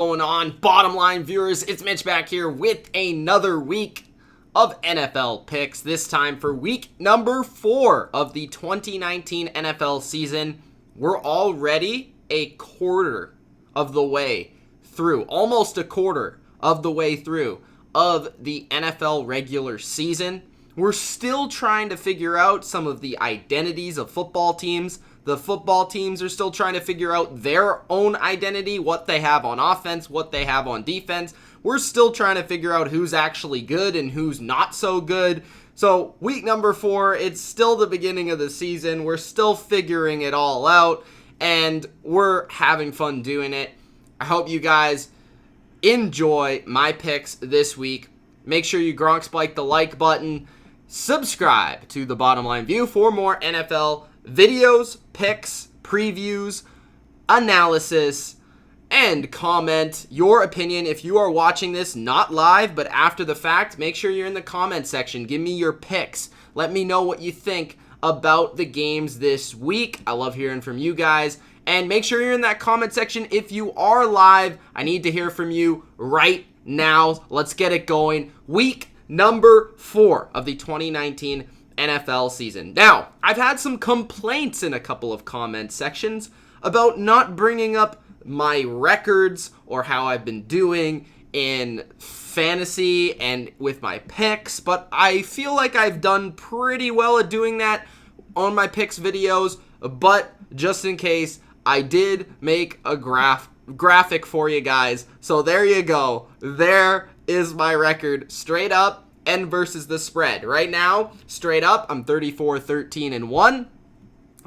Going on, bottom line viewers? It's Mitch back here with another week of NFL picks, this time for week number 4 of the 2019 NFL season. We're already a quarter of the way through, almost a quarter of the way through of the NFL regular season. We're still trying to figure out some of the identities of football teams. The football teams are still trying to figure out their own identity, what they have on offense, what they have on defense. We're still trying to figure out who's actually good and who's not so good. So week number 4, it's still the beginning of the season. We're still figuring it all out, and we're having fun doing it. I hope you guys enjoy my picks this week. Make sure you Gronk spike the like button. Subscribe to the Bottom Line View for more NFL videos, picks, previews, analysis, and comment your opinion. If you are watching this not live but after the fact, make sure you're in the comment section. Give me your picks. Let me know what you think about the games this week. I love hearing from you guys. And make sure you're in that comment section if you are live. I need to hear from you right now. Let's get it going. Week number 4 of the 2019 NFL season. Now, I've had some complaints in a couple of comment sections about not bringing up my records or how I've been doing in fantasy and with my picks, but I feel like I've done pretty well at doing that on my picks videos. But just in case, I did make a graphic for you guys. So there you go. There is my record straight up and versus the spread. Right now, straight up, I'm 34-13-1.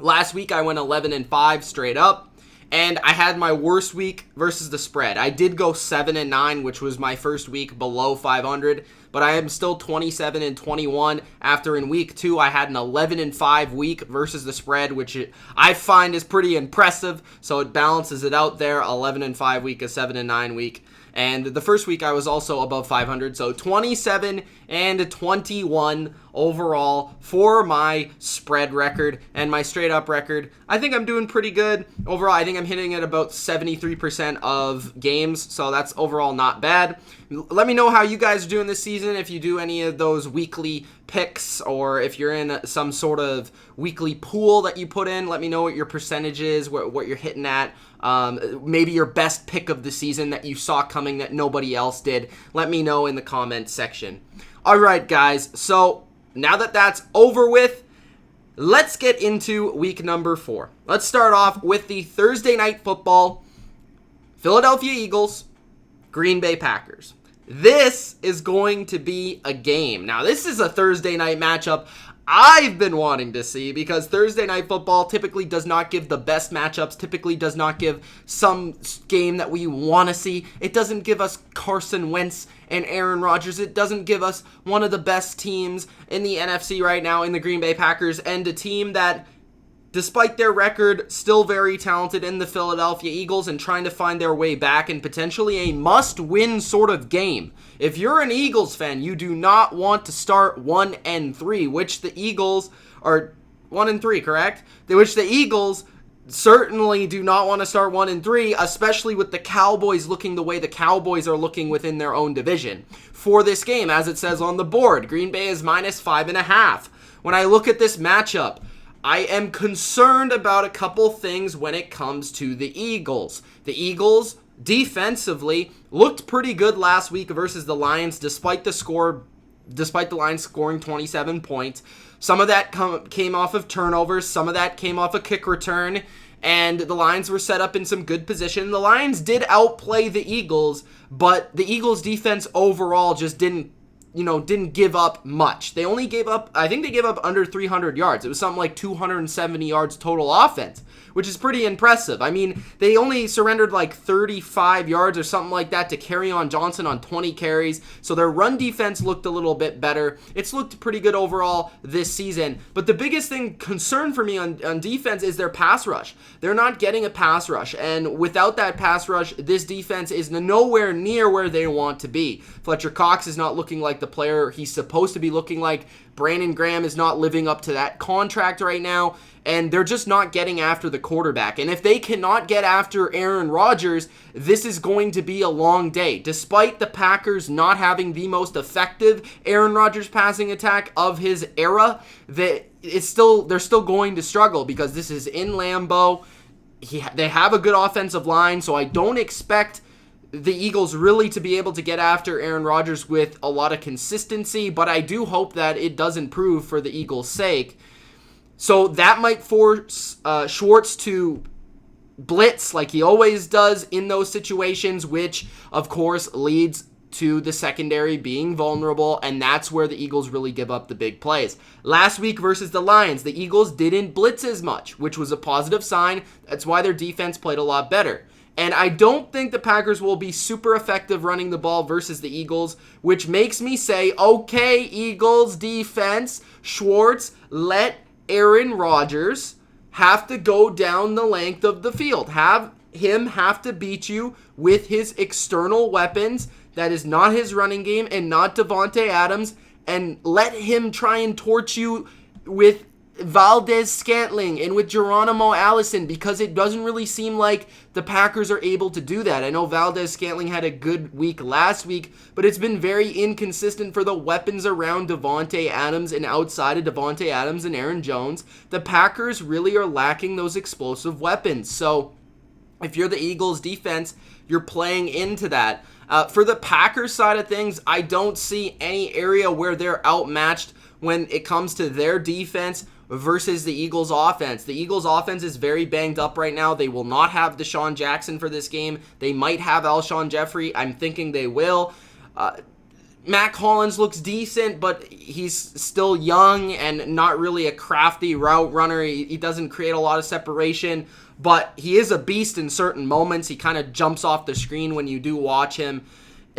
Last week I went 11-5 straight up, and I had my worst week versus the spread. I did go 7-9, which was my first week below 500, but I am still 27-21 after in week 2 I had an 11-5 week versus the spread, which I find is pretty impressive. So it balances it out there. 11-5 week, a 7-9 week. And the first week I was also above 500, so 27-21 overall for my spread record and my straight up record. I think I'm doing pretty good. Overall, I think I'm hitting at about 73% of games, so that's overall not bad. Let me know how you guys are doing this season, if you do any of those weekly picks or if you're in some sort of weekly pool that you put in. Let me know what your percentage is, what you're hitting at. Maybe your best pick of the season that you saw coming that nobody else did. Let me know in the comments section. All right, guys. So now that that's over with, let's get into week number 4. Let's start off with the Thursday night football. Philadelphia Eagles, Green Bay Packers. This is going to be a game. Now, this is a Thursday night matchup I've been wanting to see, because Thursday night football typically does not give the best matchups, typically does not give some game that we want to see. It doesn't give us Carson Wentz and Aaron Rodgers. It doesn't give us one of the best teams in the NFC right now in the Green Bay Packers, and a team that, despite their record, still very talented in the Philadelphia Eagles and trying to find their way back in potentially a must-win sort of game. If you're an Eagles fan, you do not want to start 1-3, which the Eagles are 1-3, correct? Which the Eagles certainly do not want to start 1-3, especially with the Cowboys looking the way the Cowboys are looking within their own division. For this game, as it says on the board, Green Bay is -5.5. When I look at this matchup, I am concerned about a couple things when it comes to the Eagles. The Eagles, defensively, looked pretty good last week versus the Lions, despite the Lions scoring 27 points. Some of that came off of turnovers, some of that came off a kick return, and the Lions were set up in some good position. The Lions did outplay the Eagles, but the Eagles' defense overall just didn't give up much. They only gave up, I think they gave up under 300 yards. It was something like 270 yards total offense, which is pretty impressive. I mean, they only surrendered like 35 yards or something like that to Kerryon Johnson on 20 carries. So their run defense looked a little bit better. It's looked pretty good overall this season. But the biggest concern for me on defense is their pass rush. They're not getting a pass rush. And without that pass rush, this defense is nowhere near where they want to be. Fletcher Cox is not looking like the player he's supposed to be looking like. Brandon Graham is not living up to that contract right now, and they're just not getting after the quarterback. And if they cannot get after Aaron Rodgers, this is going to be a long day. Despite the Packers not having the most effective Aaron Rodgers passing attack of his era, they're still going to struggle because this is in Lambeau. They have a good offensive line, so I don't expect the Eagles really to be able to get after Aaron Rodgers with a lot of consistency, but I do hope that it does improve for the Eagles' sake. So that might force Schwartz to blitz like he always does in those situations, which, of course, leads to the secondary being vulnerable, and that's where the Eagles really give up the big plays. Last week versus the Lions, the Eagles didn't blitz as much, which was a positive sign. That's why their defense played a lot better. And I don't think the Packers will be super effective running the ball versus the Eagles, which makes me say, okay, Eagles defense, Schwartz, let Aaron Rodgers have to go down the length of the field. Have him have to beat you with his external weapons. That is not his running game and not Davante Adams. And let him try and torch you with Valdez-Scantling and with Geronimo Allison, because it doesn't really seem like the Packers are able to do that. I know Valdez-Scantling had a good week last week, but it's been very inconsistent for the weapons around Davante Adams and outside of Davante Adams and Aaron Jones. The Packers really are lacking those explosive weapons. So if you're the Eagles defense, you're playing into that. For the Packers side of things, I don't see any area where they're outmatched when it comes to their defense versus the Eagles offense. The Eagles offense is very banged up right now. They will not have Deshaun Jackson for this game. They might have Alshon Jeffrey. I'm thinking they will. Matt Collins looks decent, but he's still young and not really a crafty route runner. He doesn't create a lot of separation, but he is a beast in certain moments. He kind of jumps off the screen when you do watch him.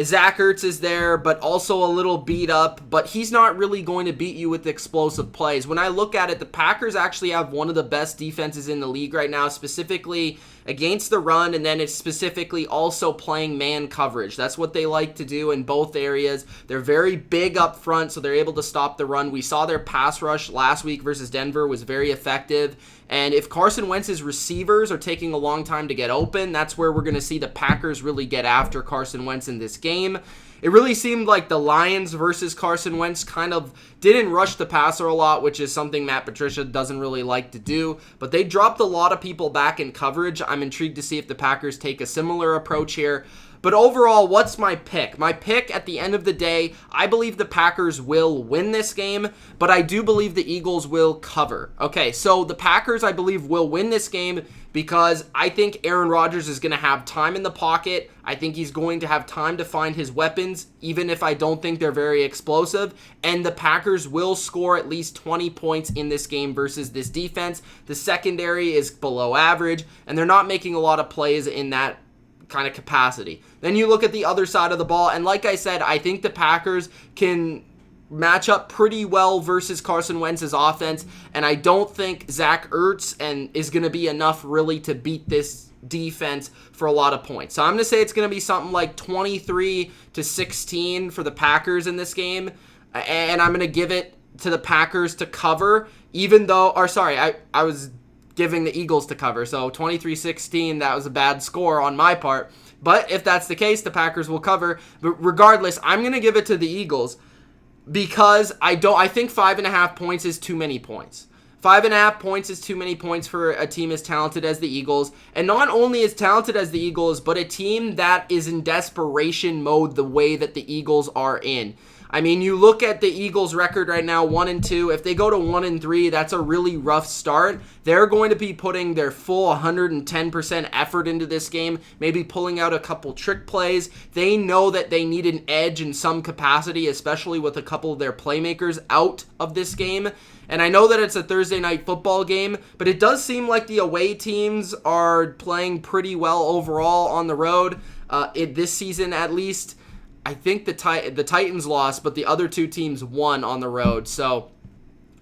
Zach Ertz is there, but also a little beat up, but he's not really going to beat you with explosive plays. When I look at it, the Packers actually have one of the best defenses in the league right now, specifically against the run, and then it's specifically also playing man coverage. That's what they like to do in both areas. They're very big up front, so they're able to stop the run. We saw their pass rush last week versus Denver was very effective. And if Carson Wentz's receivers are taking a long time to get open, that's where we're going to see the Packers really get after Carson Wentz in this game. It really seemed like the Lions versus Carson Wentz kind of didn't rush the passer a lot, which is something Matt Patricia doesn't really like to do. But they dropped a lot of people back in coverage. I'm intrigued to see if the Packers take a similar approach here. But overall, what's my pick? My pick at the end of the day, I believe the Packers will win this game, but I do believe the Eagles will cover. Okay, so the Packers, I believe, will win this game because I think Aaron Rodgers is going to have time in the pocket. I think he's going to have time to find his weapons, even if I don't think they're very explosive. And the Packers will score at least 20 points in this game versus this defense. The secondary is below average, and they're not making a lot of plays in that kind of capacity. Then you look at the other side of the ball, and like I said, I think the Packers can match up pretty well versus Carson Wentz's offense, and I don't think Zach Ertz is going to be enough really to beat this defense for a lot of points. So I'm going to say it's going to be something like 23-16 for the Packers in this game, and I'm going to give it to the Packers to cover, even though, I was giving the Eagles to cover. So 23-16, that was a bad score on my part. But if that's the case, the Packers will cover. But regardless, I'm going to give it to the Eagles because I think 5.5 points is too many points. 5.5 points is too many points for a team as talented as the Eagles. And not only as talented as the Eagles, but a team that is in desperation mode the way that the Eagles are in. I mean, you look at the Eagles' record right now, 1-2. If they go to 1-3, that's a really rough start. They're going to be putting their full 110% effort into this game, maybe pulling out a couple trick plays. They know that they need an edge in some capacity, especially with a couple of their playmakers out of this game. And I know that it's a Thursday night football game, but it does seem like the away teams are playing pretty well overall on the road, this season at least. I think the Titans lost, but the other two teams won on the road. So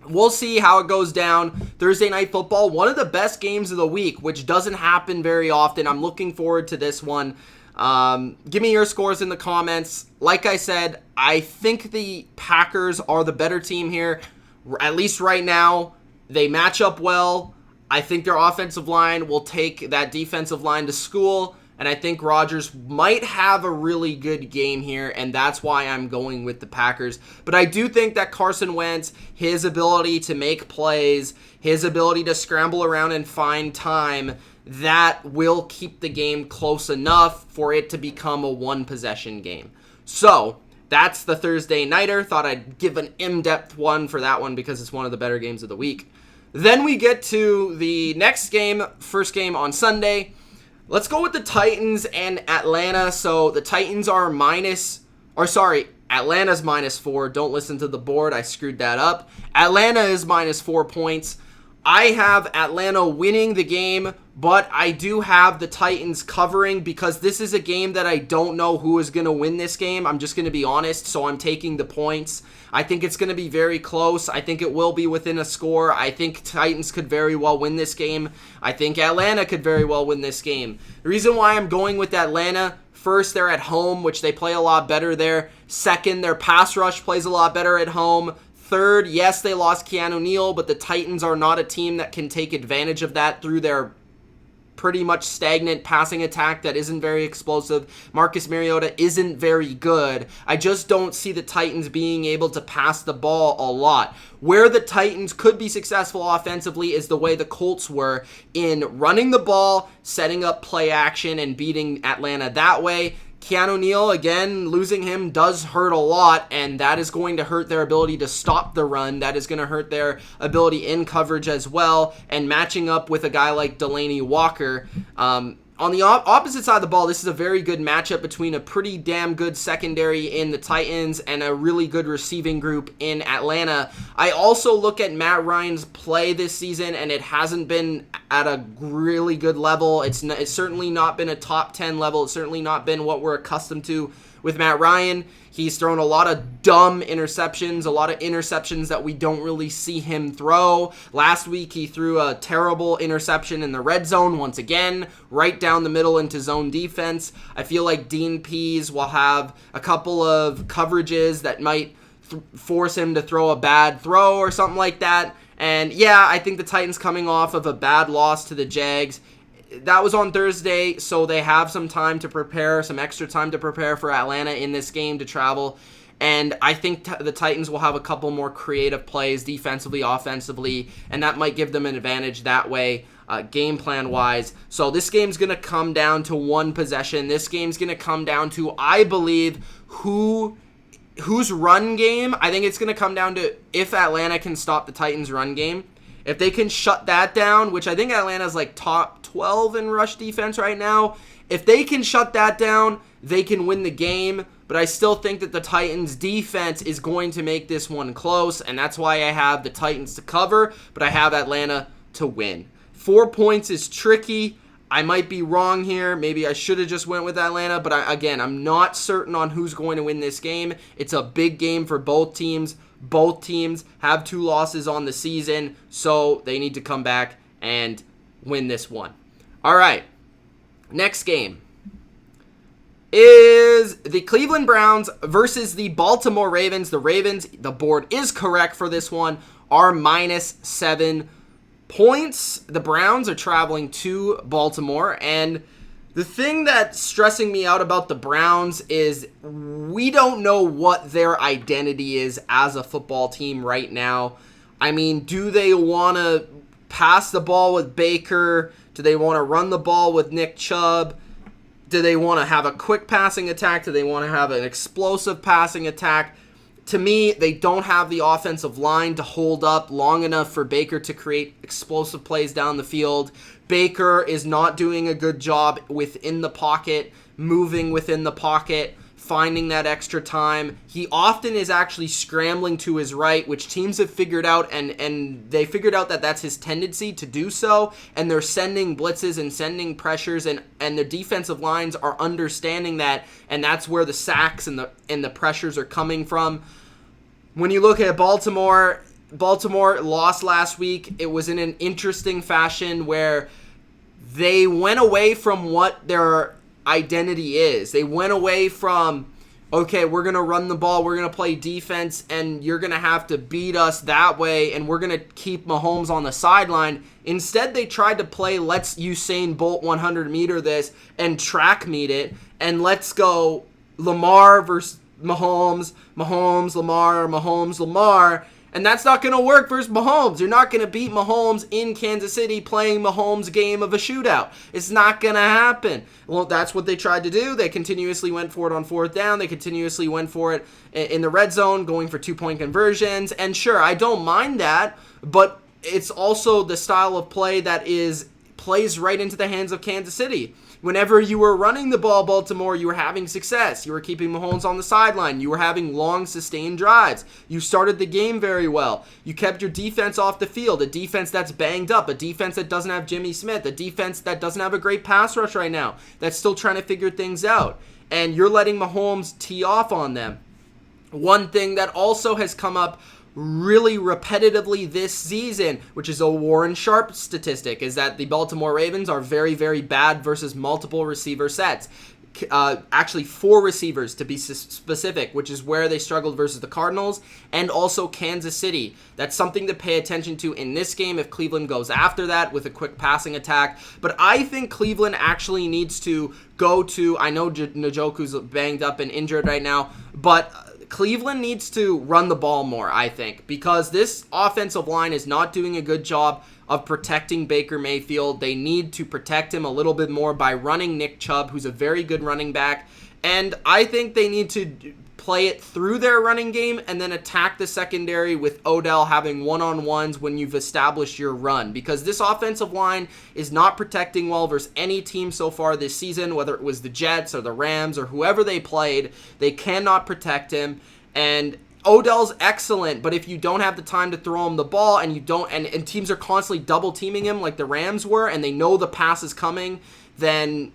we'll see how it goes down. Thursday Night Football, one of the best games of the week, which doesn't happen very often. I'm looking forward to this one. Give me your scores in the comments. Like I said, I think the Packers are the better team here, at least right now. They match up well. I think their offensive line will take that defensive line to school, and I think Rodgers might have a really good game here, and that's why I'm going with the Packers. But I do think that Carson Wentz, his ability to make plays, his ability to scramble around and find time, that will keep the game close enough for it to become a one-possession game. So that's the Thursday Nighter. Thought I'd give an in-depth one for that one because it's one of the better games of the week. Then we get to the next game, first game on Sunday. Let's go with the Titans and Atlanta. So the Titans are Atlanta's -4. Don't listen to the board. I screwed that up. Atlanta is -4 points. I have Atlanta winning the game, but I do have the Titans covering because this is a game that I don't know who is going to win this game. I'm just going to be honest, so I'm taking the points. I think it's going to be very close. I think it will be within a score. I think Titans could very well win this game. I think Atlanta could very well win this game. The reason why I'm going with Atlanta, first, they're at home, which they play a lot better there. Second, their pass rush plays a lot better at home. Third, yes, they lost Keanu Neal, but the Titans are not a team that can take advantage of that through their pretty much stagnant passing attack that isn't very explosive. Marcus Mariota isn't very good. I just don't see the Titans being able to pass the ball a lot. Where the Titans could be successful offensively is the way the Colts were in running the ball, setting up play action, and beating Atlanta that way. Keanu Neal, again, losing him does hurt a lot, and that is going to hurt their ability to stop the run. That is going to hurt their ability in coverage as well, and matching up with a guy like Delaney Walker. On the opposite side of the ball, this is a very good matchup between a pretty damn good secondary in the Titans and a really good receiving group in Atlanta. I also look at Matt Ryan's play this season, and it hasn't been at a really good level. It's certainly not been a top 10 level. It's certainly not been what we're accustomed to with Matt Ryan. He's thrown a lot of dumb interceptions, a lot of interceptions that we don't really see him throw. Last week, he threw a terrible interception in the red zone once again, right down the middle into zone defense. I feel like Dean Pease will have a couple of coverages that might force him to throw a bad throw or something like that. And yeah, I think the Titans coming off of a bad loss to the Jags. That was on Thursday, so they have some time to prepare, some extra time to prepare for Atlanta in this game to travel. And I think the Titans will have a couple more creative plays defensively, offensively, and that might give them an advantage that way, game plan-wise. So this game's going to come down to one possession. This game's going to come down to, I believe, whose run game. I think it's going to come down to if Atlanta can stop the Titans' run game. If they can shut that down, which I think Atlanta's like top 12 in rush defense right now, if they can shut that down, they can win the game. But I still think that the Titans' defense is going to make this one close, and that's why I have the Titans to cover, but I have Atlanta to win. 4 points is tricky. I might be wrong here. Maybe I should have just went with Atlanta, but I'm not certain on who's going to win this game. It's a big game for both teams. Both teams have 2 losses on the season, so they need to come back and win this one. All right, next game is the Cleveland Browns versus the Baltimore Ravens. The Ravens, the board is correct for this one, are -7 points. The Browns are traveling to Baltimore, and the thing that's stressing me out about the Browns is we don't know what their identity is as a football team right now. I mean, do they want to pass the ball with Baker? Do they want to run the ball with Nick Chubb? Do they want to have a quick passing attack? Do they want to have an explosive passing attack? To me, they don't have the offensive line to hold up long enough for Baker to create explosive plays down the field. Baker is not doing a good job within the pocket, moving within the pocket, finding that extra time. He often is actually scrambling to his right, which teams have figured out, and they figured out that that's his tendency to do so, and they're sending blitzes and sending pressures, and the defensive lines are understanding that, and that's where the sacks and the pressures are coming from. When you look at Baltimore lost last week. It was in an interesting fashion where they went away from what their identity is. They went away from, okay, we're going to run the ball, we're going to play defense, and you're going to have to beat us that way, and we're going to keep Mahomes on the sideline. Instead, they tried to play, let's Usain Bolt 100-meter this and track meet it, and let's go Lamar versus Mahomes, Mahomes, Lamar, Mahomes, Lamar. And that's not going to work versus Mahomes. You're not going to beat Mahomes in Kansas City playing Mahomes' game of a shootout. It's not going to happen. Well, that's what they tried to do. They continuously went for it on fourth down. They continuously went for it in the red zone, going for two-point conversions. And sure, I don't mind that, but it's also the style of play that plays right into the hands of Kansas City. Whenever you were running the ball, Baltimore, you were having success. You were keeping Mahomes on the sideline. You were having long, sustained drives. You started the game very well. You kept your defense off the field, a defense that's banged up, a defense that doesn't have Jimmy Smith, a defense that doesn't have a great pass rush right now, that's still trying to figure things out. And you're letting Mahomes tee off on them. One thing that also has come up really repetitively this season, which is a Warren Sharp statistic, is that the Baltimore Ravens are very, very bad versus multiple receiver sets. Actually 4 receivers to be specific, which is where they struggled versus the Cardinals and also Kansas City. That's something to pay attention to in this game if Cleveland goes after that with a quick passing attack. But I think Cleveland actually needs to go to, I know Njoku's banged up and injured right now, but Cleveland needs to run the ball more, I think, because this offensive line is not doing a good job of protecting Baker Mayfield. They need to protect him a little bit more by running Nick Chubb, who's a very good running back. And I think they need to play it through their running game and then attack the secondary with Odell having one-on-ones when you've established your run. Because this offensive line is not protecting well versus any team so far this season, whether it was the Jets or the Rams or whoever they played. They cannot protect him. And Odell's excellent, but if you don't have the time to throw him the ball and you don't, and teams are constantly double teaming him like the Rams were, and they know the pass is coming, then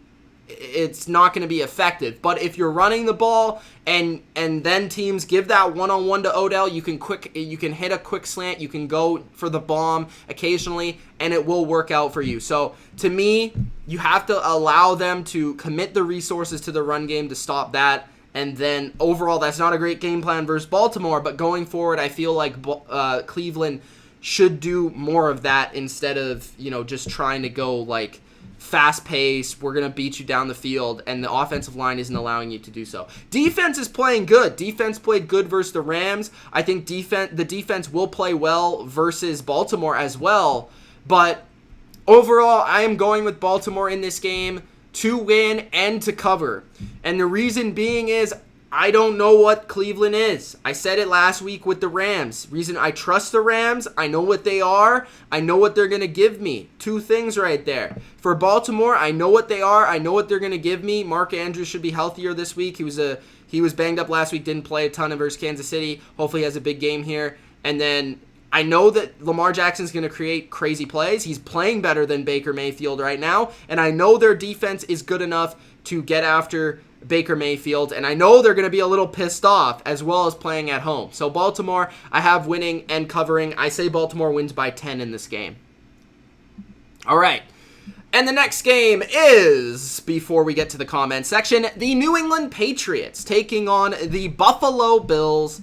it's not going to be effective. But if you're running the ball and then teams give that one-on-one to Odell, you can hit a quick slant, you can go for the bomb occasionally, and it will work out for you. So to me, you have to allow them to commit the resources to the run game to stop that. And then overall, that's not a great game plan versus Baltimore, but going forward, I feel like Cleveland should do more of that instead of, just trying to go like fast pace, we're going to beat you down the field, and the offensive line isn't allowing you to do so. Defense is playing good. Defense played good versus the Rams. I think the defense will play well versus Baltimore as well, but overall, I am going with Baltimore in this game to win and to cover. And the reason being is I don't know what Cleveland is. I said it last week with the Rams. Reason I trust the Rams, I know what they are, I know what they're going to give me. 2 things right there. For Baltimore, I know what they are, I know what they're going to give me. Mark Andrews should be healthier this week. He was banged up last week, didn't play a ton versus Kansas City. Hopefully he has a big game here. And then I know that Lamar Jackson's going to create crazy plays. He's playing better than Baker Mayfield right now. And I know their defense is good enough to get after Baker Mayfield. And I know they're going to be a little pissed off as well as playing at home. So Baltimore, I have winning and covering. I say Baltimore wins by 10 in this game. All right. And the next game is, before we get to the comment section, the New England Patriots taking on the Buffalo Bills.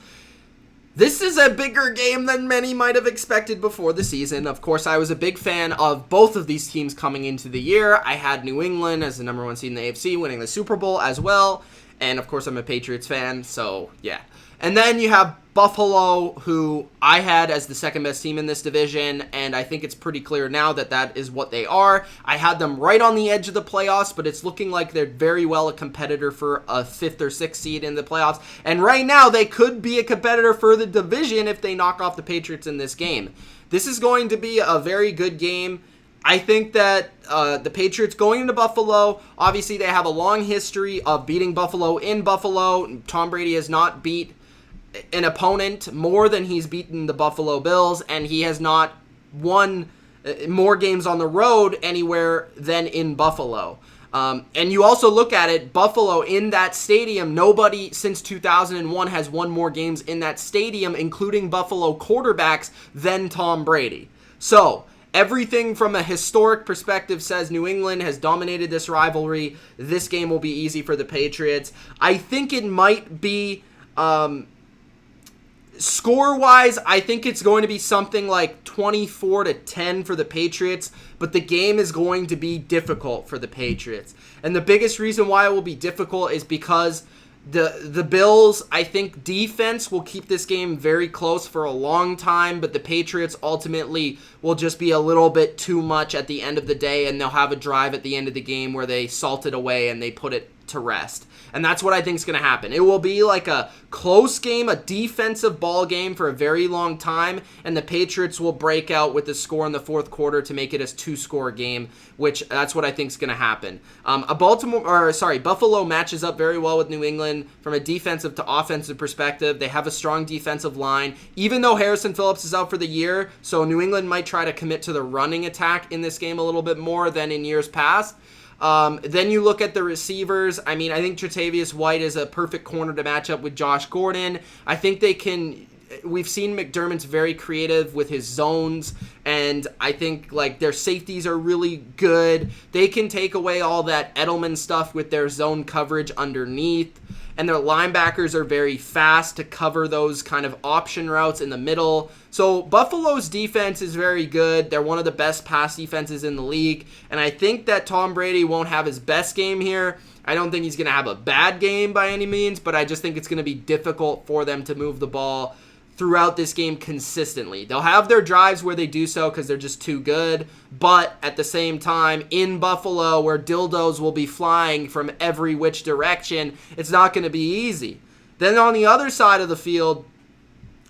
This is a bigger game than many might have expected before the season. Of course, I was a big fan of both of these teams coming into the year. I had New England as the number 1 seed in the AFC, winning the Super Bowl as well. And of course, I'm a Patriots fan, so yeah. And then you have Buffalo, who I had as the second best team in this division, and I think it's pretty clear now that that is what they are. I had them right on the edge of the playoffs, but it's looking like they're very well a competitor for a 5th or 6th seed in the playoffs. And right now, they could be a competitor for the division if they knock off the Patriots in this game. This is going to be a very good game. I think that the Patriots going into Buffalo, obviously they have a long history of beating Buffalo in Buffalo. Tom Brady has not beat an opponent more than he's beaten the Buffalo Bills, and he has not won more games on the road anywhere than in Buffalo. And you also look at it, Buffalo in that stadium, nobody since 2001 has won more games in that stadium, including Buffalo quarterbacks, than Tom Brady. So, everything from a historic perspective says New England has dominated this rivalry. This game will be easy for the Patriots. I think it might be, score-wise, I think it's going to be something like 24-10 for the Patriots, but the game is going to be difficult for the Patriots. And the biggest reason why it will be difficult is because the Bills, I think defense will keep this game very close for a long time, but the Patriots ultimately will just be a little bit too much at the end of the day, and they'll have a drive at the end of the game where they salt it away and they put it to rest. And that's what I think is going to happen. It will be like a close game, a defensive ball game for a very long time, and the Patriots will break out with the score in the fourth quarter to make it a two-score game, which that's what I think is going to happen. Buffalo matches up very well with New England from a defensive to offensive perspective. They have a strong defensive line, even though Harrison Phillips is out for the year, so New England might try to commit to the running attack in this game a little bit more than in years past. Then you look at the receivers. I mean, I think Tre'Davious White is a perfect corner to match up with Josh Gordon. I think they can. We've seen McDermott's very creative with his zones, and I think like their safeties are really good. They can take away all that Edelman stuff with their zone coverage underneath. And their linebackers are very fast to cover those kind of option routes in the middle. So Buffalo's defense is very good. They're one of the best pass defenses in the league. And I think that Tom Brady won't have his best game here. I don't think he's going to have a bad game by any means, but I just think it's going to be difficult for them to move the ball throughout this game consistently. They'll have their drives where they do so because they're just too good, but at the same time, in Buffalo, where dildos will be flying from every which direction, it's not going to be easy. Then on the other side of the field,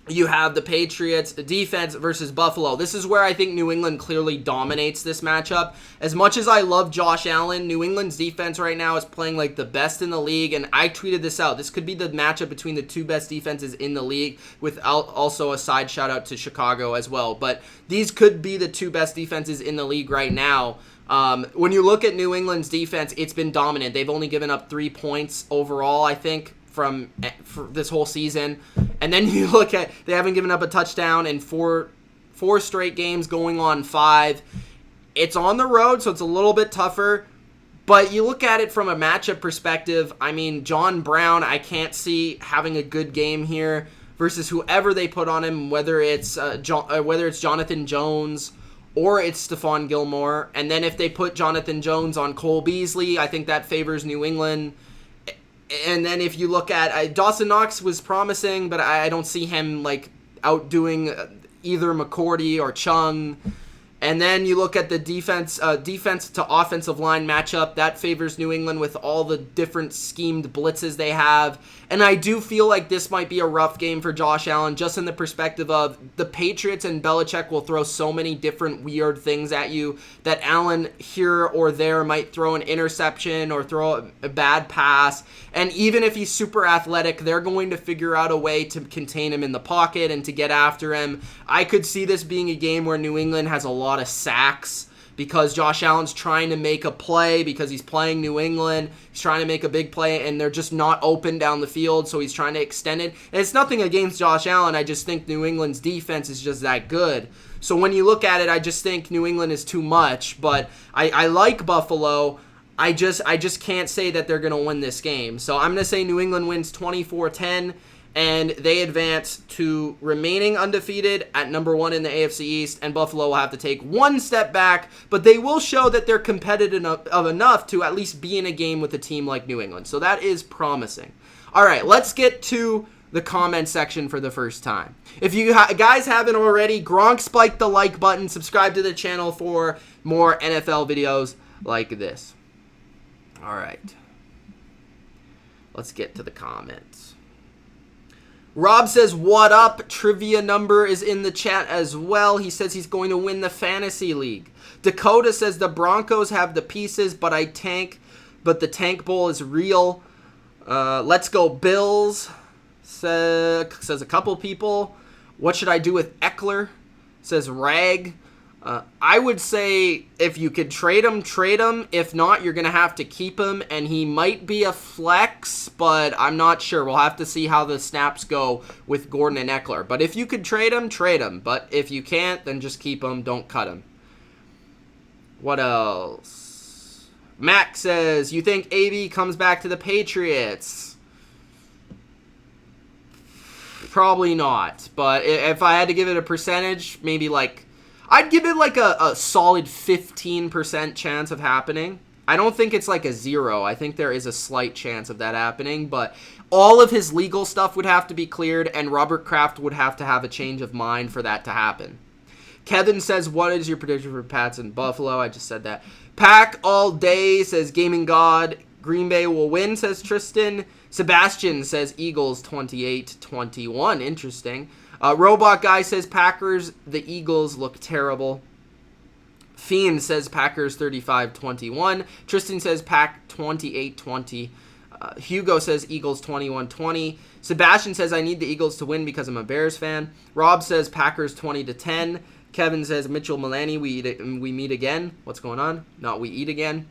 you have the Patriots defense versus Buffalo. This is where I think New England clearly dominates this matchup. As much as I love Josh Allen, New England's defense right now is playing like the best in the league, and I tweeted this out. This could be the matchup between the two best defenses in the league, with also a side shout out to Chicago as well. But these could be the two best defenses in the league right now. When you look at New England's defense, it's been dominant. They've only given up 3 points overall, I think, for this whole season. And then you look at, they haven't given up a touchdown in four straight games, going on 5. It's on the road, so it's a little bit tougher. But you look at it from a matchup perspective, I mean, John Brown, I can't see having a good game here versus whoever they put on him, whether it's Jonathan Jones or it's Stephon Gilmore. And then if they put Jonathan Jones on Cole Beasley, I think that favors New England. And then if you look at Dawson Knox was promising, but I don't see him like outdoing either McCourty or Chung. And then you look at the defense to offensive line matchup. That favors New England with all the different schemed blitzes they have. And I do feel like this might be a rough game for Josh Allen, just in the perspective of the Patriots and Belichick will throw so many different weird things at you that Allen here or there might throw an interception or throw a bad pass. And even if he's super athletic, they're going to figure out a way to contain him in the pocket and to get after him. I could see this being a game where New England has a lot of sacks because Josh Allen's trying to make a play because he's playing New England. He's trying to make a big play, and they're just not open down the field, so he's trying to extend it. And it's nothing against Josh Allen. I just think New England's defense is just that good. So when you look at it, I just think New England is too much. But I like Buffalo. I just can't say that they're going to win this game. So I'm going to say New England wins 24-10. And they advance to remaining undefeated at number 1 in the AFC East, and Buffalo will have to take one step back, but they will show that they're competitive enough to at least be in a game with a team like New England. So that is promising. All right, let's get to the comment section for the first time. If you guys haven't already, Gronk spike the like button, subscribe to the channel for more NFL videos like this. All right, let's get to the comments. Rob says, what up? Trivia number is in the chat as well. He says he's going to win the fantasy league. Dakota says the Broncos have the pieces, but the tank bowl is real. Let's go Bills, says a couple people. What should I do with Eckler? Says Rag. I would say if you could trade him, trade him. If not, you're going to have to keep him, and he might be a flex, but I'm not sure. We'll have to see how the snaps go with Gordon and Eckler. But if you could trade him, trade him. But if you can't, then just keep him. Don't cut him. What else? Mac says, you think AB comes back to the Patriots? Probably not. But if I had to give it a percentage, maybe like... I'd give it like a solid 15% chance of happening. I don't think it's like a 0. I think there is a slight chance of that happening. But all of his legal stuff would have to be cleared, and Robert Kraft would have to have a change of mind for that to happen. Kevin says, what is your prediction for Pats in Buffalo? I just said that. Pack all day, says Gaming God. Green Bay will win, says Tristan. Sebastian says Eagles 28-21. Interesting. Robot Guy says Packers. The Eagles look terrible. Fiend says Packers 35-21. Tristan says Pack 28-20. Hugo says Eagles 21-20. Sebastian says I need the Eagles to win because I'm a Bears fan. Rob says Packers 20-10. Kevin says Mitchell Milani, we meet again. What's going on? Not we eat again.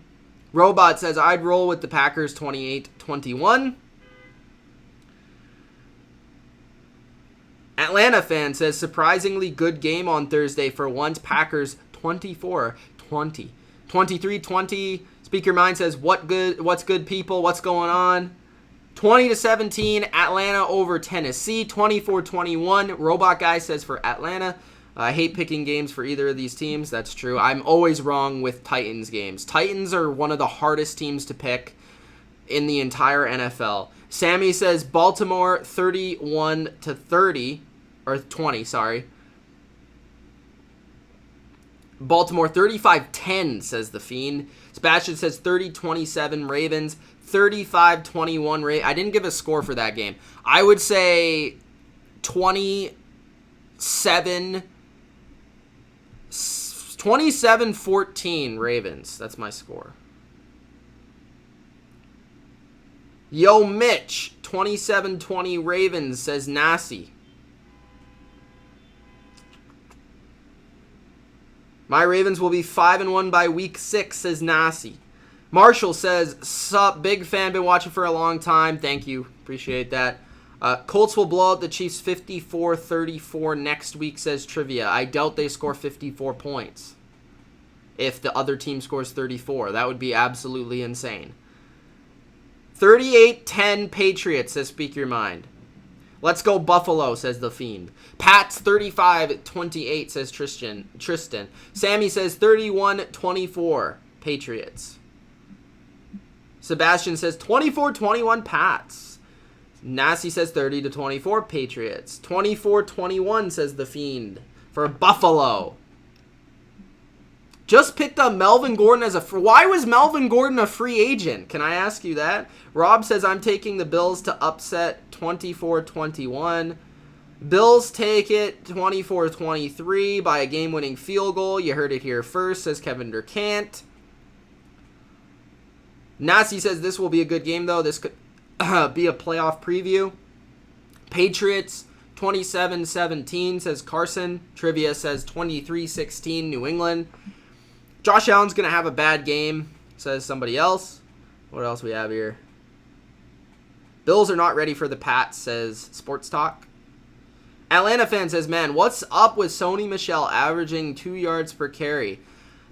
Robot says I'd roll with the Packers 28-21. Atlanta fan says surprisingly good game on Thursday for once. Packers 24-20. 23-20. Speak Your Mind says what's good people? What's going on? 20-17. Atlanta over Tennessee. 24-21. Robot Guy says for Atlanta. I hate picking games for either of these teams. That's true. I'm always wrong with Titans games. Titans are one of the hardest teams to pick in the entire NFL. Sammy says Baltimore 31-30, or 20, sorry. Baltimore 35-10, says the Fiend. Sebastian says 30-27 Ravens, 35-21 I didn't give a score for that game. I would say 27-14 Ravens. That's my score. Yo, Mitch, 27-20 Ravens, says Nasi. My Ravens will be 5-1 by week 6, says Nasi. Marshall says, sup, big fan, been watching for a long time. Thank you. Appreciate that. Colts will blow out the Chiefs 54-34 next week, says Trivia. I doubt they score 54 points. If the other team scores 34. That would be absolutely insane. 38-10 Patriots, says Speak Your Mind. Let's go Buffalo, says the Fiend. Pats 35-28, says Tristan. Sammy says 31-24 Patriots. Sebastian says 24-21 Pats. Nasi says 30-24 Patriots. 24-21, says the Fiend for Buffalo. Just picked up Melvin Gordon as why was Melvin Gordon a free agent? Can I ask you that? Rob says I'm taking the Bills to upset 24-21. Bills take it 24-23 by a game-winning field goal. You heard it here first, says Kevin Durkant. Nasi says this will be a good game, though. This could be a playoff preview. Patriots 27-17, says Carson. Trivia says 23-16 New England. Josh Allen's going to have a bad game, says somebody else. What else we have here? Bills are not ready for the Pats, says Sports Talk. Atlanta fan says, man, what's up with Sony Michel averaging 2 yards per carry?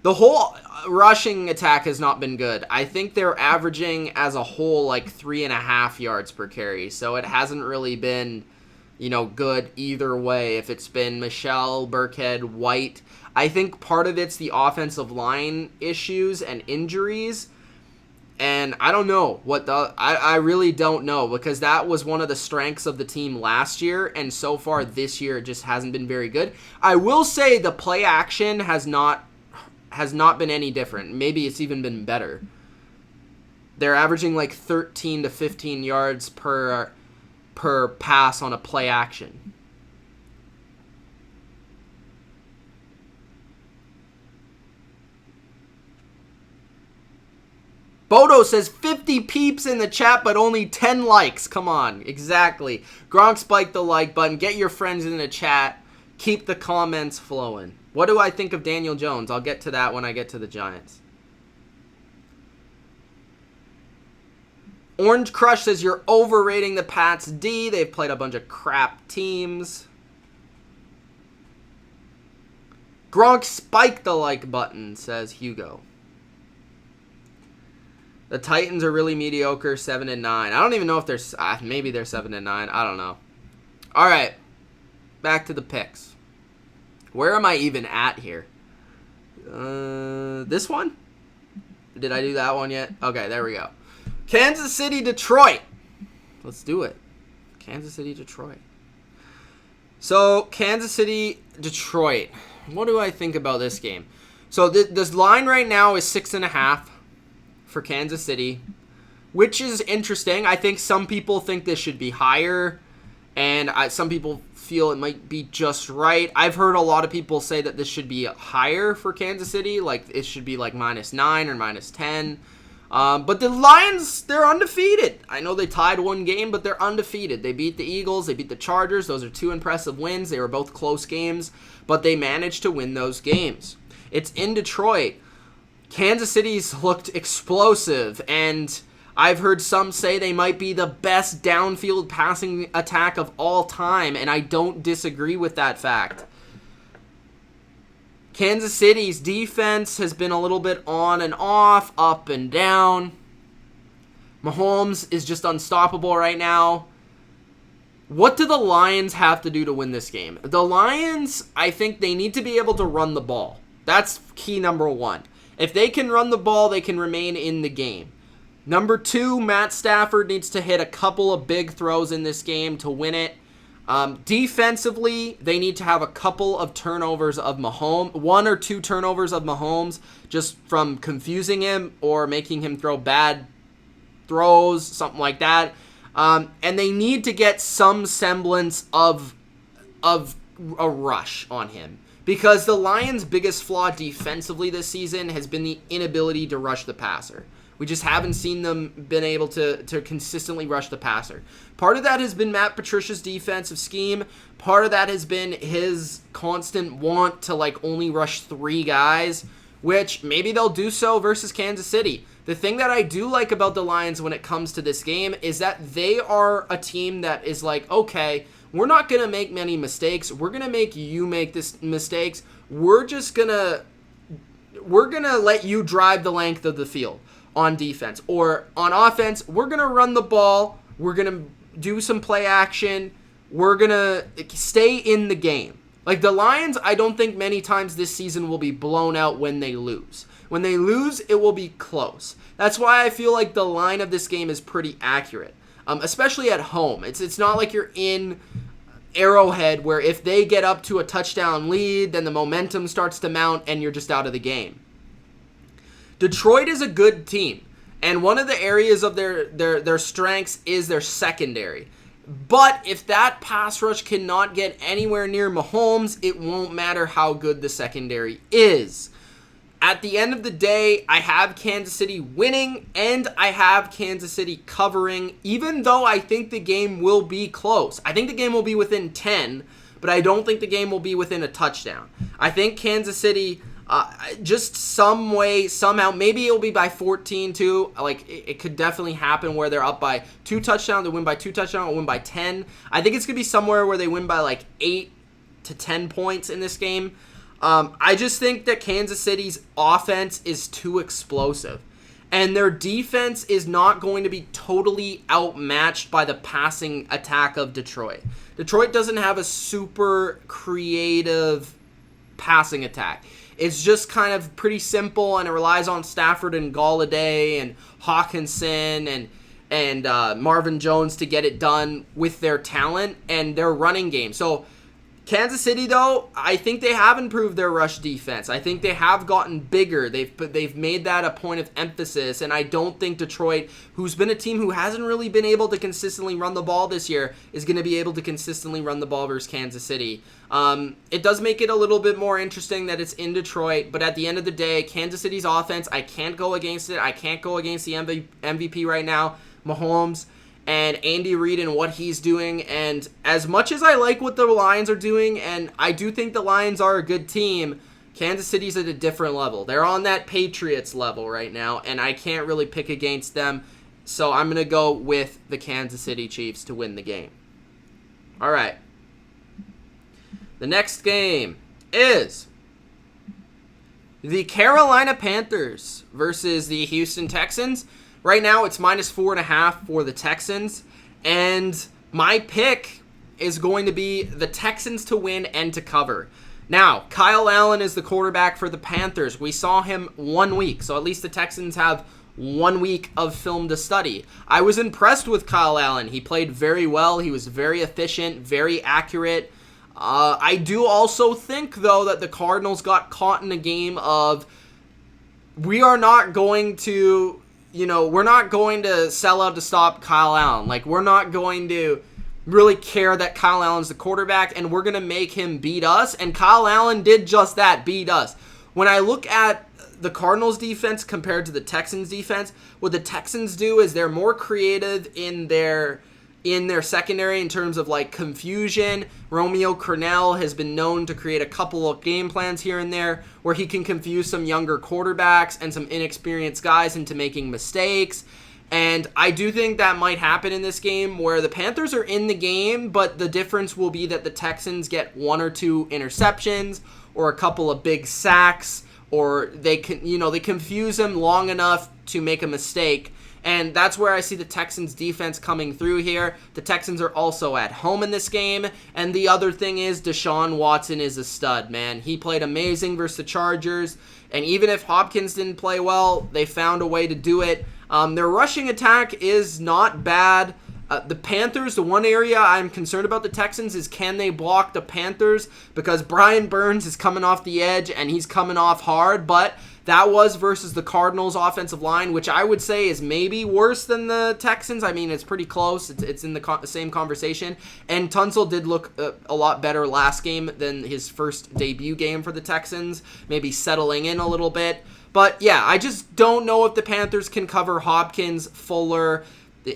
The whole rushing attack has not been good. I think they're averaging as a whole like 3.5 yards per carry. So it hasn't really been, good either way. If it's been Michel, Burkhead, White. I think part of it's the offensive line issues and injuries. And I don't know I really don't know, because that was one of the strengths of the team last year, and so far this year it just hasn't been very good. I will say the play action has not been any different. Maybe it's even been better. They're averaging like 13 to 15 yards per pass on a play action. Bodo says 50 peeps in the chat, but only 10 likes. Come on. Exactly. Gronk spiked the like button. Get your friends in the chat. Keep the comments flowing. What do I think of Daniel Jones? I'll get to that when I get to the Giants. Orange Crush says you're overrating the Pats D. They've played a bunch of crap teams. Gronk spiked the like button, says Hugo. The Titans are really mediocre, 7-9. I don't even know if they're... maybe they're 7-9. I don't know. All right. Back to the picks. Where am I even at here? This one? Did I do that one yet? Okay, there we go. Kansas City, Detroit. Let's do it. Kansas City, Detroit. So, Kansas City, Detroit. What do I think about this game? So, this line right now is 6.5 for Kansas City, which is interesting. I think some people think this should be higher, and some people feel it might be just right. I've heard a lot of people say that this should be higher for Kansas City, like it should be like -9 or -10. But the Lions, they're undefeated. I know they tied one game, but they're undefeated. They beat the Eagles, they beat the Chargers. Those are two impressive wins. They were both close games, but they managed to win those games. It's in Detroit. Kansas City's looked explosive, and I've heard some say they might be the best downfield passing attack of all time, and I don't disagree with that fact. Kansas City's defense has been a little bit on and off, up and down. Mahomes is just unstoppable right now. What do the Lions have to do to win this game? The Lions, I think they need to be able to run the ball. That's key number one. If they can run the ball, they can remain in the game. Number two, Matt Stafford needs to hit a couple of big throws in this game to win it. Defensively, they need to have a couple of turnovers of Mahomes, 1 or 2 turnovers of Mahomes, just from confusing him or making him throw bad throws, something like that. And they need to get some semblance of a rush on him. Because the Lions' biggest flaw defensively this season has been the inability to rush the passer. We just haven't seen them been able to consistently rush the passer. Part of that has been Matt Patricia's defensive scheme. Part of that has been his constant want to only rush 3 guys, which maybe they'll do so versus Kansas City. The thing that I do like about the Lions when it comes to this game is that they are a team that is like, okay, we're not going to make many mistakes. We're going to make you make this mistakes. We're going to let you drive the length of the field on defense. Or on offense, we're going to run the ball. We're going to do some play action. We're going to stay in the game. Like the Lions, I don't think many times this season will be blown out when they lose. When they lose, it will be close. That's why I feel like the line of this game is pretty accurate, especially at home. It's not like you're in Arrowhead where if they get up to a touchdown lead, then the momentum starts to mount and you're just out of the game. Detroit is a good team, and one of the areas of their strengths is their secondary. But if that pass rush cannot get anywhere near Mahomes, it won't matter how good the secondary is. At the end of the day, I have Kansas City winning, and I have Kansas City covering, even though I think the game will be close. I think the game will be within 10, but I don't think the game will be within a touchdown. I think Kansas City, just some way, somehow, maybe it'll be by 14 too. It could definitely happen where they're up by 2 touchdowns, they win by 2 touchdowns, or win by 10. I think it's going to be somewhere where they win by 8 to 10 points in this game. I just think that Kansas City's offense is too explosive, and their defense is not going to be totally outmatched by the passing attack of Detroit. Detroit doesn't have a super creative passing attack. It's just kind of pretty simple, and it relies on Stafford and Galladay and Hawkinson and Marvin Jones to get it done with their talent and their running game. So Kansas City, though, I think they have improved their rush defense. I think they have gotten bigger. They've made that a point of emphasis, and I don't think Detroit, who's been a team who hasn't really been able to consistently run the ball this year, is going to be able to consistently run the ball versus Kansas City. It does make it a little bit more interesting that it's in Detroit, but at the end of the day, Kansas City's offense, I can't go against it. I can't go against the MVP right now, Mahomes, and Andy Reid and what he's doing. And as much as I like what the Lions are doing, and I do think the Lions are a good team, Kansas City's at a different level. They're on that Patriots level right now, and I can't really pick against them. So I'm going to go with the Kansas City Chiefs to win the game. All right. The next game is The Carolina Panthers versus the Houston Texans. Right now, it's -4.5 for the Texans. And my pick is going to be the Texans to win and to cover. Now, Kyle Allen is the quarterback for the Panthers. We saw him 1 week, so at least the Texans have 1 week of film to study. I was impressed with Kyle Allen. He played very well. He was very efficient, very accurate. I do also think, though, that the Cardinals got caught in a game of we are not going to, we're not going to sell out to stop Kyle Allen. Like, we're not going to really care that Kyle Allen's the quarterback, and we're going to make him beat us. And Kyle Allen did just that, beat us. When I look at the Cardinals defense compared to the Texans defense, what the Texans do is they're more creative in their secondary in terms of like confusion. Romeo Crennel has been known to create a couple of game plans here and there where he can confuse some younger quarterbacks and some inexperienced guys into making mistakes. And I do think that might happen in this game where the Panthers are in the game, but the difference will be that the Texans get 1 or 2 interceptions or a couple of big sacks, or they confuse them long enough to make a mistake. And that's where I see the Texans defense coming through here. The Texans are also at home in this game. And the other thing is Deshaun Watson is a stud, man. He played amazing versus the Chargers. And even if Hopkins didn't play well, they found a way to do it. Their rushing attack is not bad. The Panthers, the one area I'm concerned about the Texans is can they block the Panthers? Because Brian Burns is coming off the edge and he's coming off hard. But that was versus the Cardinals offensive line, which I would say is maybe worse than the Texans. I mean, it's pretty close. It's in the same conversation. And Tunsil did look a lot better last game than his first debut game for the Texans, maybe settling in a little bit. But yeah, I just don't know if the Panthers can cover Hopkins, Fuller.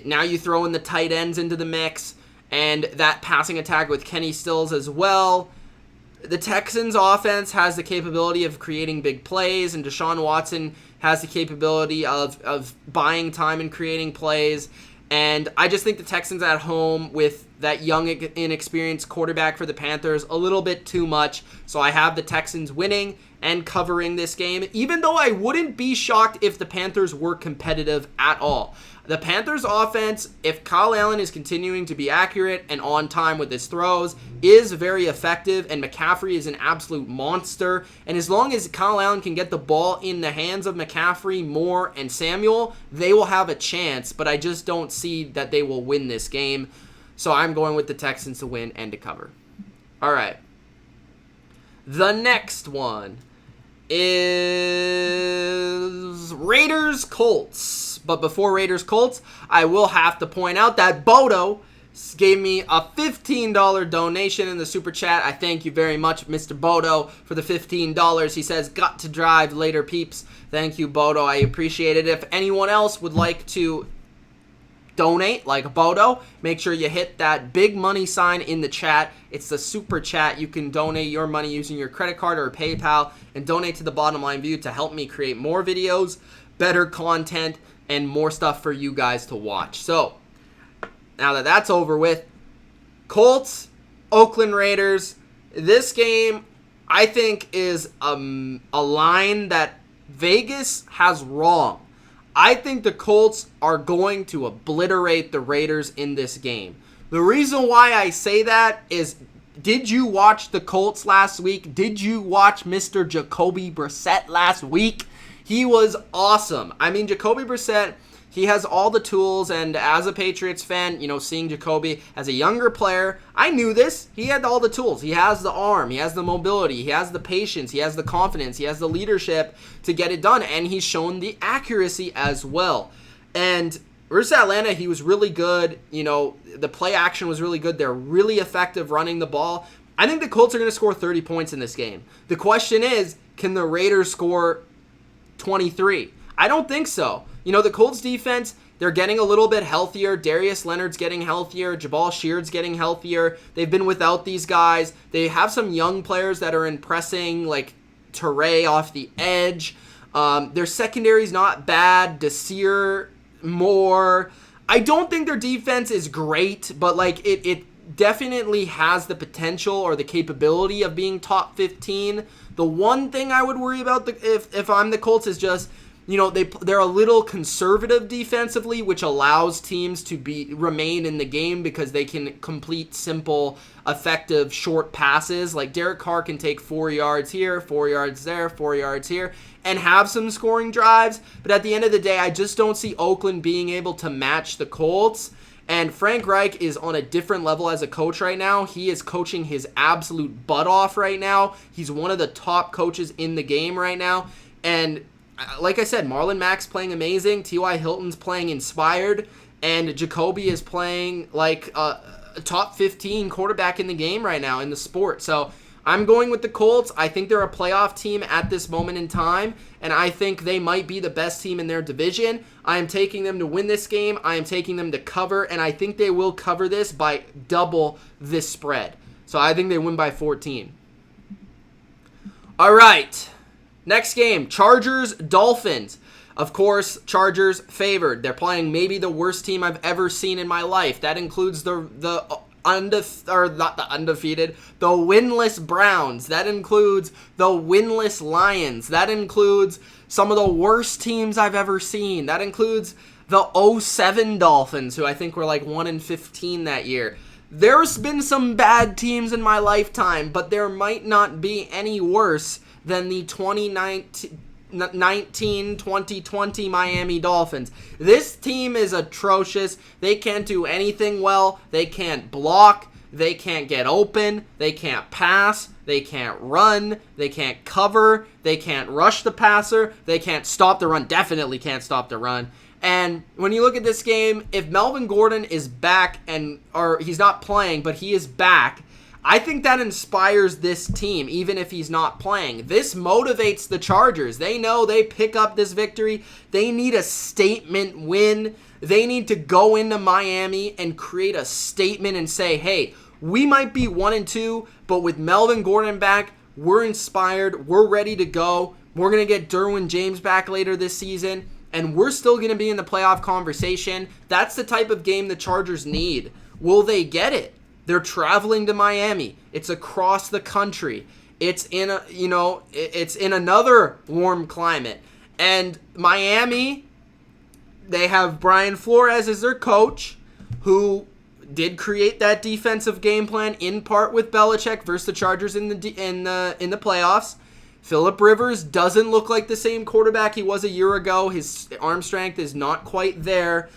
Now you throw in the tight ends into the mix, and that passing attack with Kenny Stills as well. The Texans offense has the capability of creating big plays, and Deshaun Watson has the capability of buying time and creating plays. And I just think the Texans at home with that young, inexperienced quarterback for the Panthers, a little bit too much. So I have the Texans winning and covering this game, even though I wouldn't be shocked if the Panthers were competitive at all. The Panthers offense, if Kyle Allen is continuing to be accurate and on time with his throws, is very effective, and McCaffrey is an absolute monster. And as long as Kyle Allen can get the ball in the hands of McCaffrey, Moore, and Samuel, they will have a chance, but I just don't see that they will win this game. So I'm going with the Texans to win and to cover. All right. The next one is Raiders-Colts. But before Raiders-Colts, I will have to point out that Bodo gave me a $15 donation in the Super Chat. I thank you very much, Mr. Bodo, for the $15. He says, got to drive later, peeps. Thank you, Bodo. I appreciate it. If anyone else would like to donate like Bodo, make sure you hit that big money sign in the chat. It's the Super Chat. You can donate your money using your credit card or PayPal and donate to the Bottom Line View to help me create more videos, better content, and more stuff for you guys to watch. So, now that that's over with, Colts, Oakland Raiders. This game, I think, is a line that Vegas has wrong. I think the Colts are going to obliterate the Raiders in this game. The reason why I say that is, did you watch the Colts last week? Did you watch Mr. Jacoby Brissett last week? He was awesome. I mean, Jacoby Brissett, he has all the tools, and as a Patriots fan, seeing Jacoby as a younger player, I knew this. He had all the tools. He has the arm. He has the mobility. He has the patience. He has the confidence. He has the leadership to get it done, and he's shown the accuracy as well. And versus Atlanta, he was really good. The play action was really good. They're really effective running the ball. I think the Colts are going to score 30 points in this game. The question is, can the Raiders score 23? I don't think so. The Colts defense, they're getting a little bit healthier. Darius Leonard's getting healthier. Jabal Sheard's getting healthier. They've been without these guys. They have some young players that are impressing, like Teray off the edge. Their secondary's not bad. Desir, Moore. I don't think their defense is great, but definitely has the potential or the capability of being top 15. The one thing I would worry about if I'm the Colts is just, they're a little conservative defensively, which allows teams to remain in the game because they can complete simple, effective, short passes. Like Derek Carr can take 4 yards here, 4 yards there, 4 yards here, and have some scoring drives. But at the end of the day, I just don't see Oakland being able to match the Colts. And Frank Reich is on a different level as a coach right now. He is coaching his absolute butt off right now. He's one of the top coaches in the game right now. And like I said, Marlon Mack's playing amazing. T.Y. Hilton's playing inspired. And Jacoby is playing like a top 15 quarterback in the game right now in the sport. So I'm going with the Colts. I think they're a playoff team at this moment in time. And I think they might be the best team in their division. I am taking them to win this game. I am taking them to cover. And I think they will cover this by double this spread. So I think they win by 14. All right. Next game, Chargers-Dolphins. Of course, Chargers favored. They're playing maybe the worst team I've ever seen in my life. That includes the winless Browns. That includes the winless Lions. That includes some of the worst teams I've ever seen. That includes the 07 Dolphins, who I think were like 1-15 that year. There's been some bad teams in my lifetime, but there might not be any worse than the 2020 Miami Dolphins. This team is atrocious. They can't do anything well. They can't block. They can't get open. They can't pass. They can't run. They can't cover. They can't rush the passer. They can't stop the run. Definitely can't stop the run. And when you look at this game, if Melvin Gordon is back or he's not playing, but he is back, I think that inspires this team, even if he's not playing. This motivates the Chargers. They know they pick up this victory. They need a statement win. They need to go into Miami and create a statement and say, hey, we might be 1-2, but with Melvin Gordon back, we're inspired. We're ready to go. We're going to get Derwin James back later this season, and we're still going to be in the playoff conversation. That's the type of game the Chargers need. Will they get it? They're traveling to Miami. It's across the country. It's in another warm climate. And Miami, they have Brian Flores as their coach, who did create that defensive game plan in part with Belichick versus the Chargers in the playoffs. Phillip Rivers doesn't look like the same quarterback he was a year ago. His arm strength is not quite there.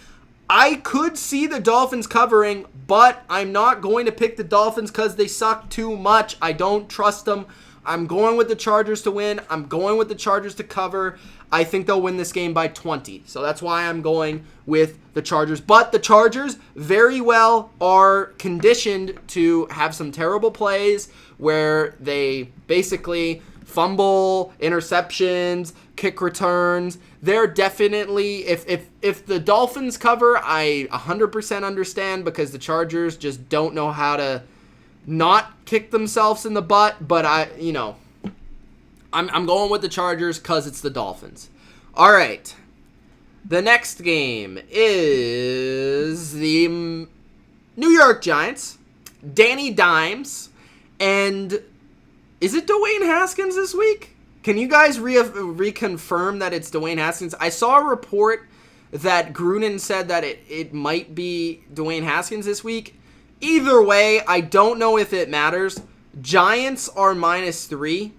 I could see the Dolphins covering, but I'm not going to pick the Dolphins because they suck too much. I don't trust them. I'm going with the Chargers to win. I'm going with the Chargers to cover. I think they'll win this game by 20. So that's why I'm going with the Chargers. But the Chargers very well are conditioned to have some terrible plays where they basically fumble, interceptions, kick returns. They're definitely, if the Dolphins cover, I 100% understand because the Chargers just don't know how to not kick themselves in the butt. But I'm going with the Chargers because it's the Dolphins. All right. The next game is the New York Giants, Danny Dimes, and is it Dwayne Haskins this week? Can you guys reconfirm that it's Dwayne Haskins? I saw a report that Gruden said that it might be Dwayne Haskins this week. Either way, I don't know if it matters. Giants are -3.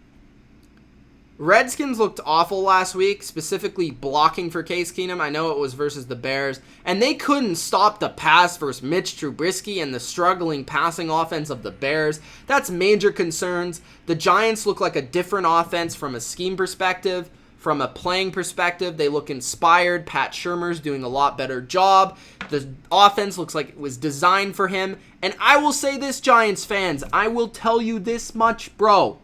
Redskins looked awful last week, specifically blocking for Case Keenum. I know it was versus the Bears. And they couldn't stop the pass versus Mitch Trubisky and the struggling passing offense of the Bears. That's major concerns. The Giants look like a different offense from a scheme perspective. From a playing perspective, they look inspired. Pat Shurmur's doing a lot better job. The offense looks like it was designed for him. And I will say this, Giants fans. I will tell you this much, bro.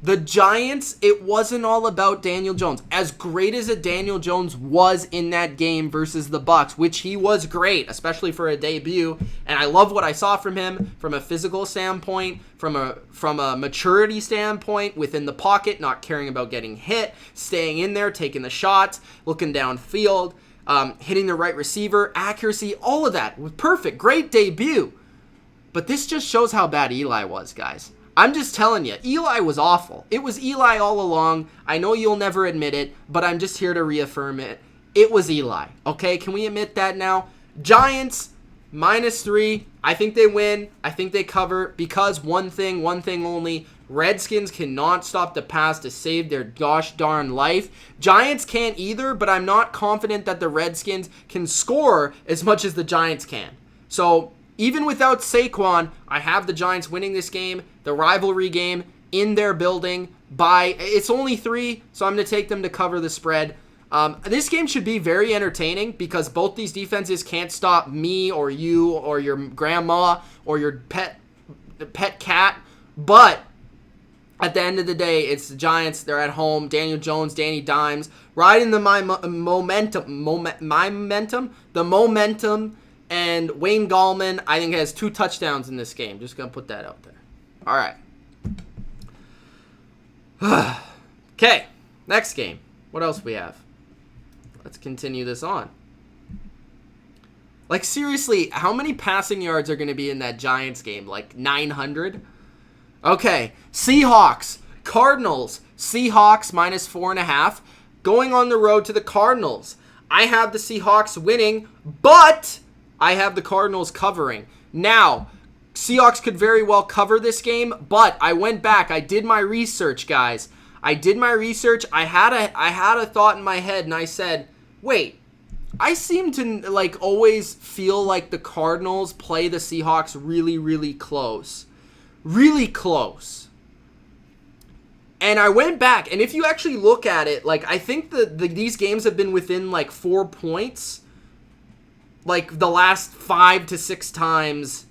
The Giants, it wasn't all about Daniel Jones. As great as Daniel Jones was in that game versus the Bucs, which he was great, especially for a debut, and I love what I saw from him from a physical standpoint, from a maturity standpoint, within the pocket, not caring about getting hit, staying in there, taking the shots, looking downfield, hitting the right receiver, accuracy, all of that was perfect. Great debut. But this just shows how bad Eli was, guys. I'm just telling you, Eli was awful. It was Eli all along. I know you'll never admit it, but I'm just here to reaffirm it. It was Eli, okay? Can we admit that now? Giants, -3. I think they win. I think they cover because one thing only. Redskins cannot stop the pass to save their gosh darn life. Giants can't either, but I'm not confident that the Redskins can score as much as the Giants can. So even without Saquon, I have the Giants winning this game, the rivalry game, in their building by, it's only 3, so I'm going to take them to cover the spread. This game should be very entertaining because both these defenses can't stop me or you or your grandma or your pet cat. But at the end of the day, it's the Giants. They're at home. Daniel Jones, Danny Dimes, riding the momentum. And Wayne Gallman, I think, has 2 touchdowns in this game. Just going to put that out there. All right. Okay, next game. What else we have? Let's continue this on. Like, seriously, how many passing yards are going to be in that Giants game? Like 900? Okay, Seahawks, Cardinals. Seahawks -4.5. Going on the road to the Cardinals. I have the Seahawks winning, but I have the Cardinals covering. Now, Seahawks could very well cover this game, but I went back. I did my research, guys. I did my research. I had a thought in my head, and I said, wait, I seem to like always feel like the Cardinals play the Seahawks really, really close. Really close. And I went back, and if you actually look at it, like, I think these games have been within like 4 points, like the last 5 to 6 times.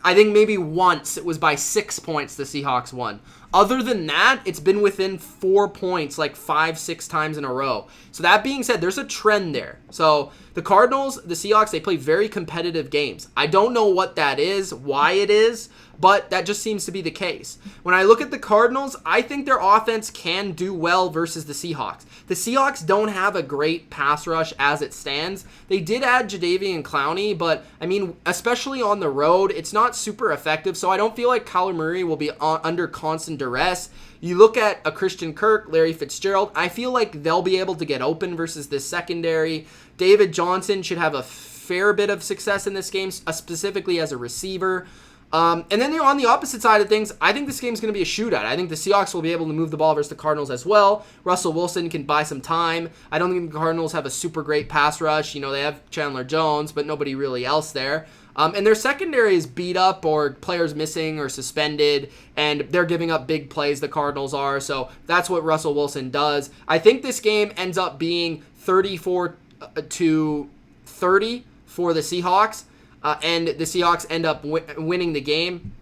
I think maybe once it was by 6 points the Seahawks won. Other than that, it's been within 4 points like 5-6 times in a row. So that being said, there's a trend there. So the Cardinals, the Seahawks, they play very competitive games. I don't know what that is, why it is, but that just seems to be the case. When I look at the Cardinals, I think their offense can do well versus the Seahawks. The Seahawks don't have a great pass rush as it stands. They did add Jadeveon Clowney, but, I mean, especially on the road, it's not super effective, so I don't feel like Kyler Murray will be under constant duress. You look at a Christian Kirk, Larry Fitzgerald, I feel like they'll be able to get open versus this secondary. David Johnson should have a fair bit of success in this game, specifically as a receiver. And then on the opposite side of things, I think this game's going to be a shootout. I think the Seahawks will be able to move the ball versus the Cardinals as well. Russell Wilson can buy some time. I don't think the Cardinals have a super great pass rush. You know, they have Chandler Jones, but nobody really else there. And their secondary is beat up or players missing or suspended, and they're giving up big plays, the Cardinals are. So that's what Russell Wilson does. I think this game ends up being 34-30 for the Seahawks. And the Seahawks end up winning the game.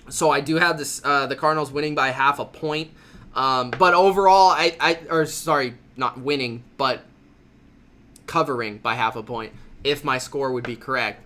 So I do have this the Cardinals winning by half a point. But overall, not winning, but covering by half a point, if my score would be correct.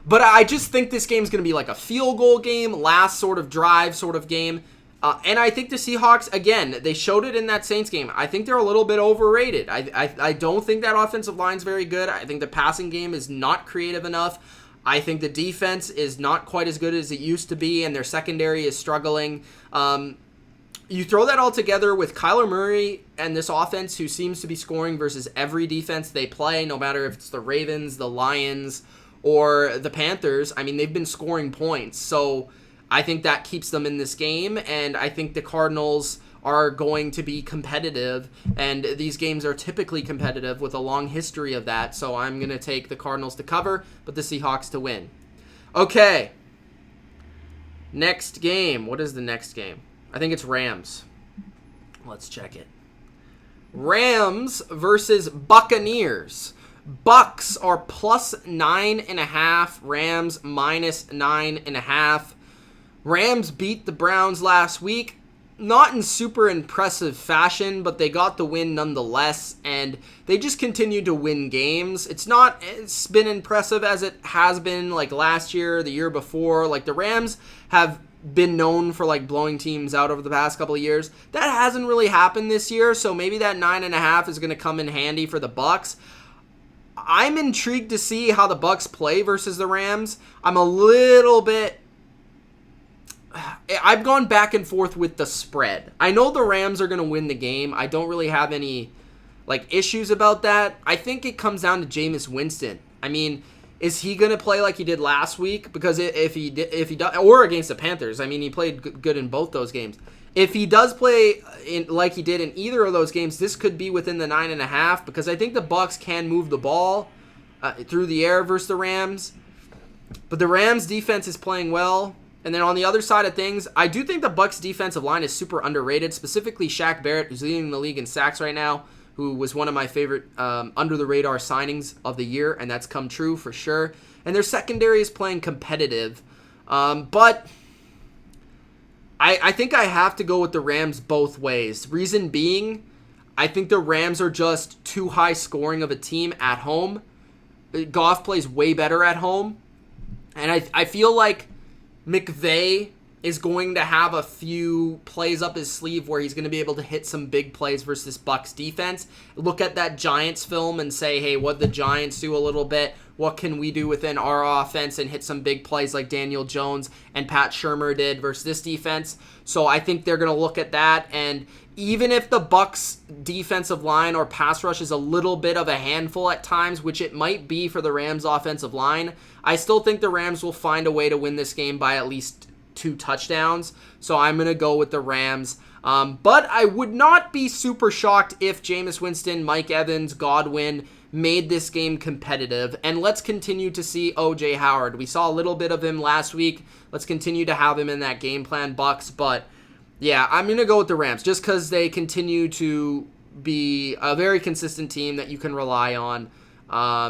But I just think this game's going to be like a field goal game, last sort of drive sort of game. And I think the Seahawks, again, they showed it in that Saints game. I think they're a little bit overrated. I don't think that offensive line's very good. I think the passing game is not creative enough. I think the defense is not quite as good as it used to be, and their secondary is struggling. You throw that all together with Kyler Murray and this offense who seems to be scoring versus every defense they play, no matter if it's the Ravens, the Lions, or the Panthers. I mean, they've been scoring points. So I think that keeps them in this game, and I think the Cardinals are going to be competitive, and these games are typically competitive with a long history of that, so I'm going to take the Cardinals to cover, but the Seahawks to win. Okay. Next game. What is the next game? I think it's Rams. Let's check it. Rams versus Buccaneers. Bucks are +9.5. Rams -9.5. Rams beat the Browns last week. Not in super impressive fashion, but they got the win nonetheless, and they just continue to win games. It's been impressive as it has been like last year, the year before. Like the Rams have been known for like blowing teams out over the past couple of years. That hasn't really happened this year, so maybe that 9.5 is going to come in handy for the Bucks. I'm intrigued to see how the Bucks play versus the Rams. I'm a little bit... I've gone back and forth with the spread. I know the Rams are going to win the game. I don't really have any issues about that. I think it comes down to Jameis Winston. I mean, is he going to play like he did last week? Because if he does, or against the Panthers, I mean, he played good in both those games. If he does play like he did in either of those games, this could be within the 9.5, because I think the Bucks can move the ball through the air versus the Rams. But the Rams defense is playing well. And then on the other side of things, I do think the Bucks defensive line is super underrated, specifically Shaq Barrett, who's leading the league in sacks right now, who was one of my favorite under-the-radar signings of the year, and that's come true for sure. And their secondary is playing competitive. But I think I have to go with the Rams both ways. Reason being, I think the Rams are just too high scoring of a team at home. Goff plays way better at home. And I feel like McVay is going to have a few plays up his sleeve where he's going to be able to hit some big plays versus this Bucks defense. Look at that Giants film and say, hey, what the Giants do a little bit? What can we do within our offense and hit some big plays like Daniel Jones and Pat Shurmur did versus this defense? So I think they're going to look at that. And even if the Bucks defensive line or pass rush is a little bit of a handful at times, which it might be for the Rams offensive line, I still think the Rams will find a way to win this game by at least 2 touchdowns. So I'm going to go with the Rams. But I would not be super shocked if Jameis Winston, Mike Evans, Godwin made this game competitive. And let's continue to see O.J. Howard. We saw a little bit of him last week. Let's continue to have him in that game plan, Bucks. But yeah, I'm going to go with the Rams just because they continue to be a very consistent team that you can rely on.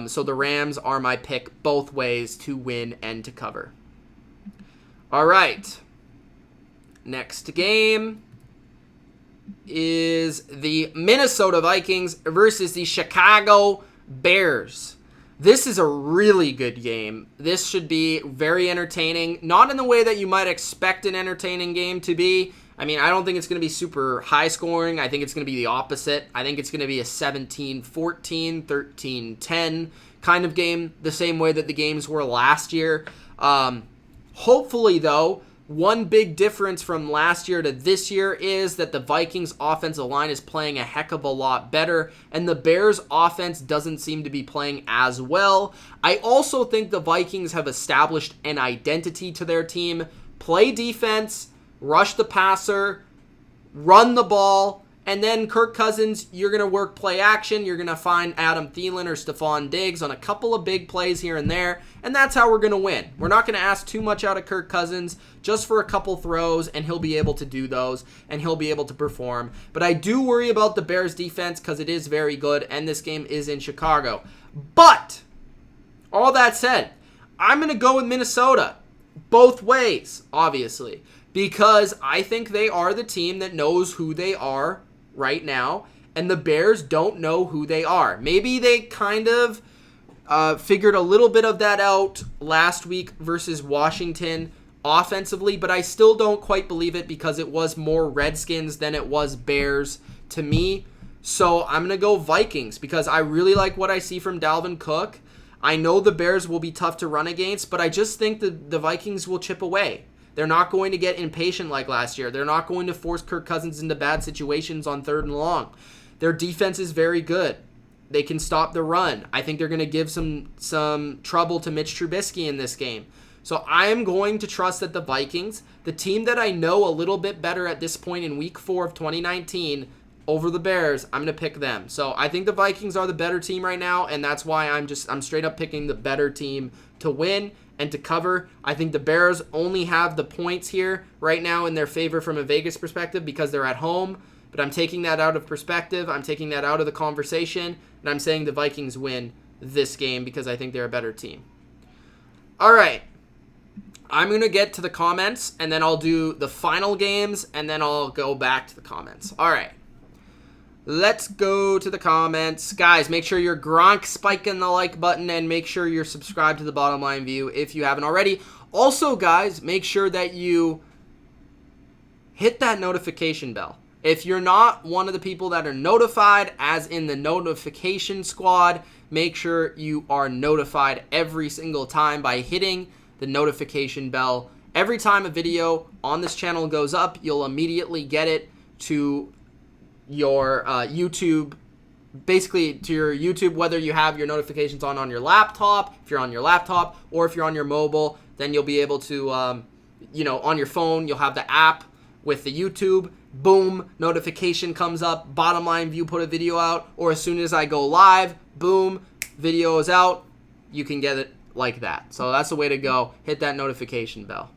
So the Rams are my pick both ways to win and to cover. All right. Next game is the Minnesota Vikings versus the Chicago Bears. This is a really good game. This should be very entertaining. Not in the way that you might expect an entertaining game to be. I mean, I don't think it's going to be super high scoring. I think it's going to be the opposite. I think it's going to be a 17-14, 13-10 kind of game, the same way that the games were last year. Hopefully, though, one big difference from last year to this year is that the Vikings offensive line is playing a heck of a lot better, and the Bears offense doesn't seem to be playing as well. I also think the Vikings have established an identity to their team. Play defense, rush the passer, run the ball, and then Kirk Cousins, you're going to work play action. You're going to find Adam Thielen or Stephon Diggs on a couple of big plays here and there, and that's how we're going to win. We're not going to ask too much out of Kirk Cousins, just for a couple throws, and he'll be able to do those, and he'll be able to perform. But I do worry about the Bears' defense because it is very good, and this game is in Chicago. But, all that said, I'm going to go with Minnesota both ways, obviously, because I think they are the team that knows who they are right now, and the Bears don't know who they are. Maybe they kind of figured a little bit of that out last week versus Washington offensively, but I still don't quite believe it because it was more Redskins than it was Bears to me. So I'm going to go Vikings because I really like what I see from Dalvin Cook. I know the Bears will be tough to run against, but I just think the Vikings will chip away. They're not going to get impatient like last year. They're not going to force Kirk Cousins into bad situations on 3rd and long. Their defense is very good. They can stop the run. I think they're going to give some trouble to Mitch Trubisky in this game. So I am going to trust that the Vikings, the team that I know a little bit better at this point in Week 4 of 2019, over the Bears, I'm going to pick them. So I think the Vikings are the better team right now, and that's why I'm straight up picking the better team to win and to cover. I think the Bears only have the points here right now in their favor from a Vegas perspective because they're at home, but I'm taking that out of perspective. I'm taking that out of the conversation, and I'm saying the Vikings win this game because I think they're a better team. All right. I'm going to get to the comments, and then I'll do the final games, and then I'll go back to the comments. All right. Let's go to the comments. Guys, make sure you're Gronk spiking the like button and make sure you're subscribed to the Bottom Line View if you haven't already. Also, guys, make sure that you hit that notification bell. If you're not one of the people that are notified, as in the notification squad, make sure you are notified every single time by hitting the notification bell. Every time a video on this channel goes up, you'll immediately get it to your YouTube, basically to your YouTube, whether you have your notifications on your laptop, if you're on your laptop, or if you're on your mobile, then you'll be able to, on your phone, you'll have the app with the YouTube. Boom, notification comes up, Bottom Line View put a video out, or as soon as I go live, boom, video is out. You can get it like that. So that's the way to go. Hit that notification bell.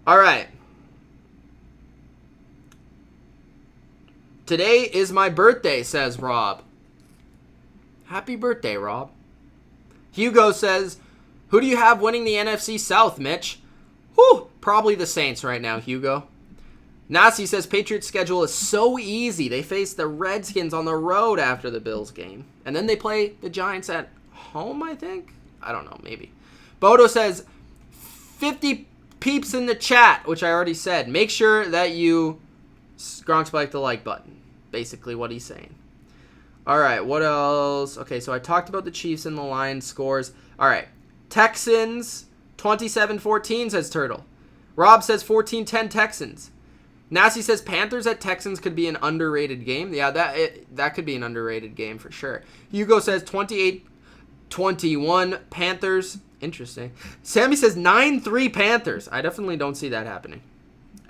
All right. Today is my birthday, says Rob. Happy birthday, Rob. Hugo says, who do you have winning the NFC South, Mitch? Whew, probably the Saints right now, Hugo. Nasi says, Patriots' schedule is so easy. They face the Redskins on the road after the Bills game. And then they play the Giants at home, I think? I don't know, maybe. Bodo says, 50 peeps in the chat, which I already said. Make sure that you Gronk spike the like button. Basically what he's saying. All right, what else? Okay, so I talked about the Chiefs and the Lions scores. All right, Texans 27-14, says Turtle. Rob says 14-10 Texans. Nasty says Panthers at Texans could be an underrated game. Yeah, that could be an underrated game for sure. Hugo says 28-21 Panthers. Interesting. Sammy says 9-3 Panthers. I definitely don't see that happening.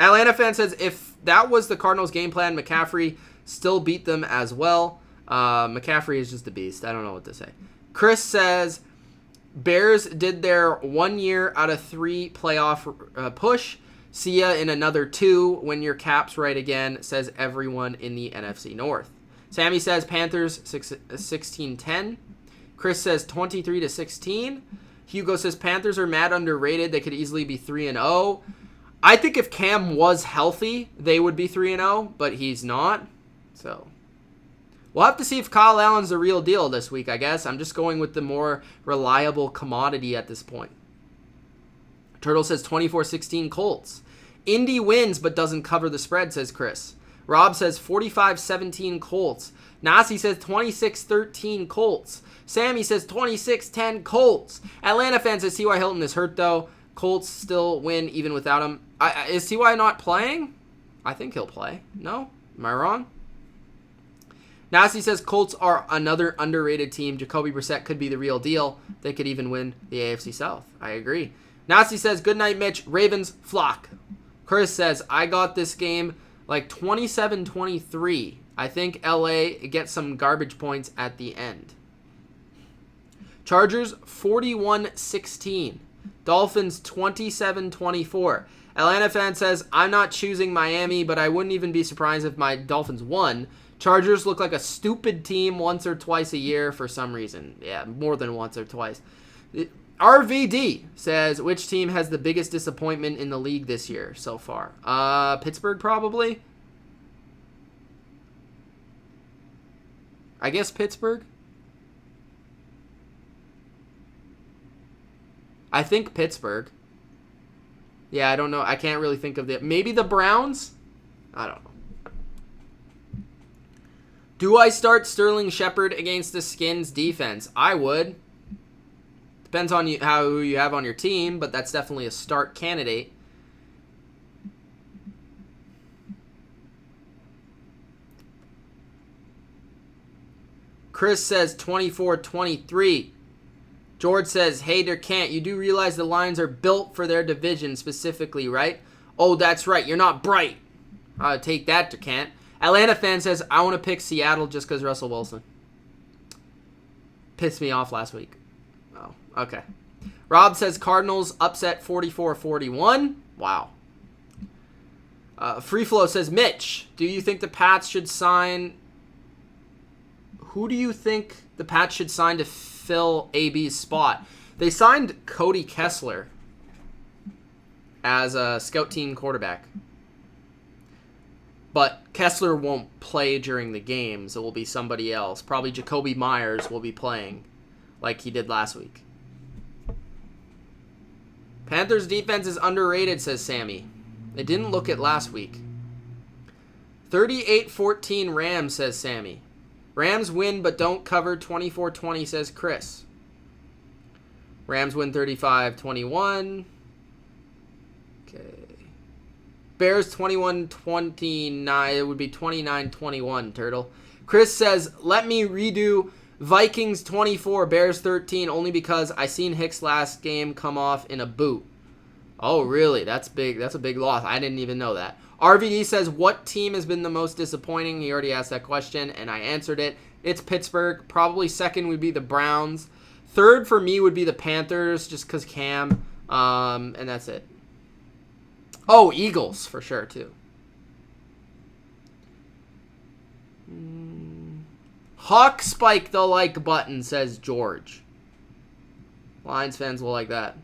Atlanta fan says if that was the Cardinals' game plan, McCaffrey still beat them as well. McCaffrey is just a beast. I don't know what to say. Chris says Bears did their 1 year out of 3 playoff push. See ya in another 2 when your cap's right again, says everyone in the NFC North. Sammy says Panthers 16-10. Chris says 23-16. Hugo says Panthers are mad underrated. They could easily be 3-0. I think if Cam was healthy, they would be 3-0, but he's not. So we'll have to see if Kyle Allen's the real deal this week, I guess. I'm just going with the more reliable commodity at this point. Turtle says 24-16 Colts. Indy wins but doesn't cover the spread, says Chris. Rob says 45-17 Colts. Nasi says 26-13 Colts. Sammy says 26-10 Colts. Atlanta fan says T.Y. Hilton is hurt though. Colts still win even without him. Is T.Y. not playing? I think he'll play. No? Am I wrong? Nasi says Colts are another underrated team. Jacoby Brissett could be the real deal. They could even win the AFC South. I agree. Nasi says, good night, Mitch. Ravens, flock. Chris says, I got this game like 27-23. I think LA gets some garbage points at the end. Chargers, 41-16. Dolphins, 27-24. Atlanta fan says, I'm not choosing Miami, but I wouldn't even be surprised if my Dolphins won. Chargers look like a stupid team once or twice a year for some reason. Yeah, more than once or twice. RVD says, which team has the biggest disappointment in the league this year so far? Pittsburgh, probably. I guess Pittsburgh. I think Pittsburgh. Yeah, I don't know. I can't really think of the... Maybe the Browns? I don't know. Do I start Sterling Shepard against the Skins defense? I would. Depends on who you have on your team, but that's definitely a start candidate. Chris says 24-23. George says, hey, there can't. You do realize the Lions are built for their division specifically, right? Oh, that's right. You're not bright. Take that, there can't. Atlanta fan says, I want to pick Seattle just because Russell Wilson. Pissed me off last week. Oh, okay. Rob says Cardinals upset 44-41. Wow. Free Flow says, Mitch, do you think the Pats should sign... Who do you think the Pats should sign to fill AB's spot? They signed Cody Kessler as a scout team quarterback. But Kessler won't play during the games. It will be somebody else. Probably Jacoby Myers will be playing like he did last week. Panthers defense is underrated, says Sammy. They didn't look it last week. 38-14 Rams, says Sammy. Rams win but don't cover 24-20, says Chris. Rams win 35-21. Okay. Bears 21-29. It would be 29-21, Turtle. Chris says, let me redo Vikings 24, Bears 13, only because I seen Hicks last game come off in a boot. Oh, really? That's big. That's a big loss. I didn't even know that. RVD says, what team has been the most disappointing? He already asked that question, and I answered it. It's Pittsburgh. Probably second would be the Browns. Third for me would be the Panthers, just because Cam, and that's it. Oh, Eagles for sure, too. Hawk spike the like button, says George. Lions fans will like that.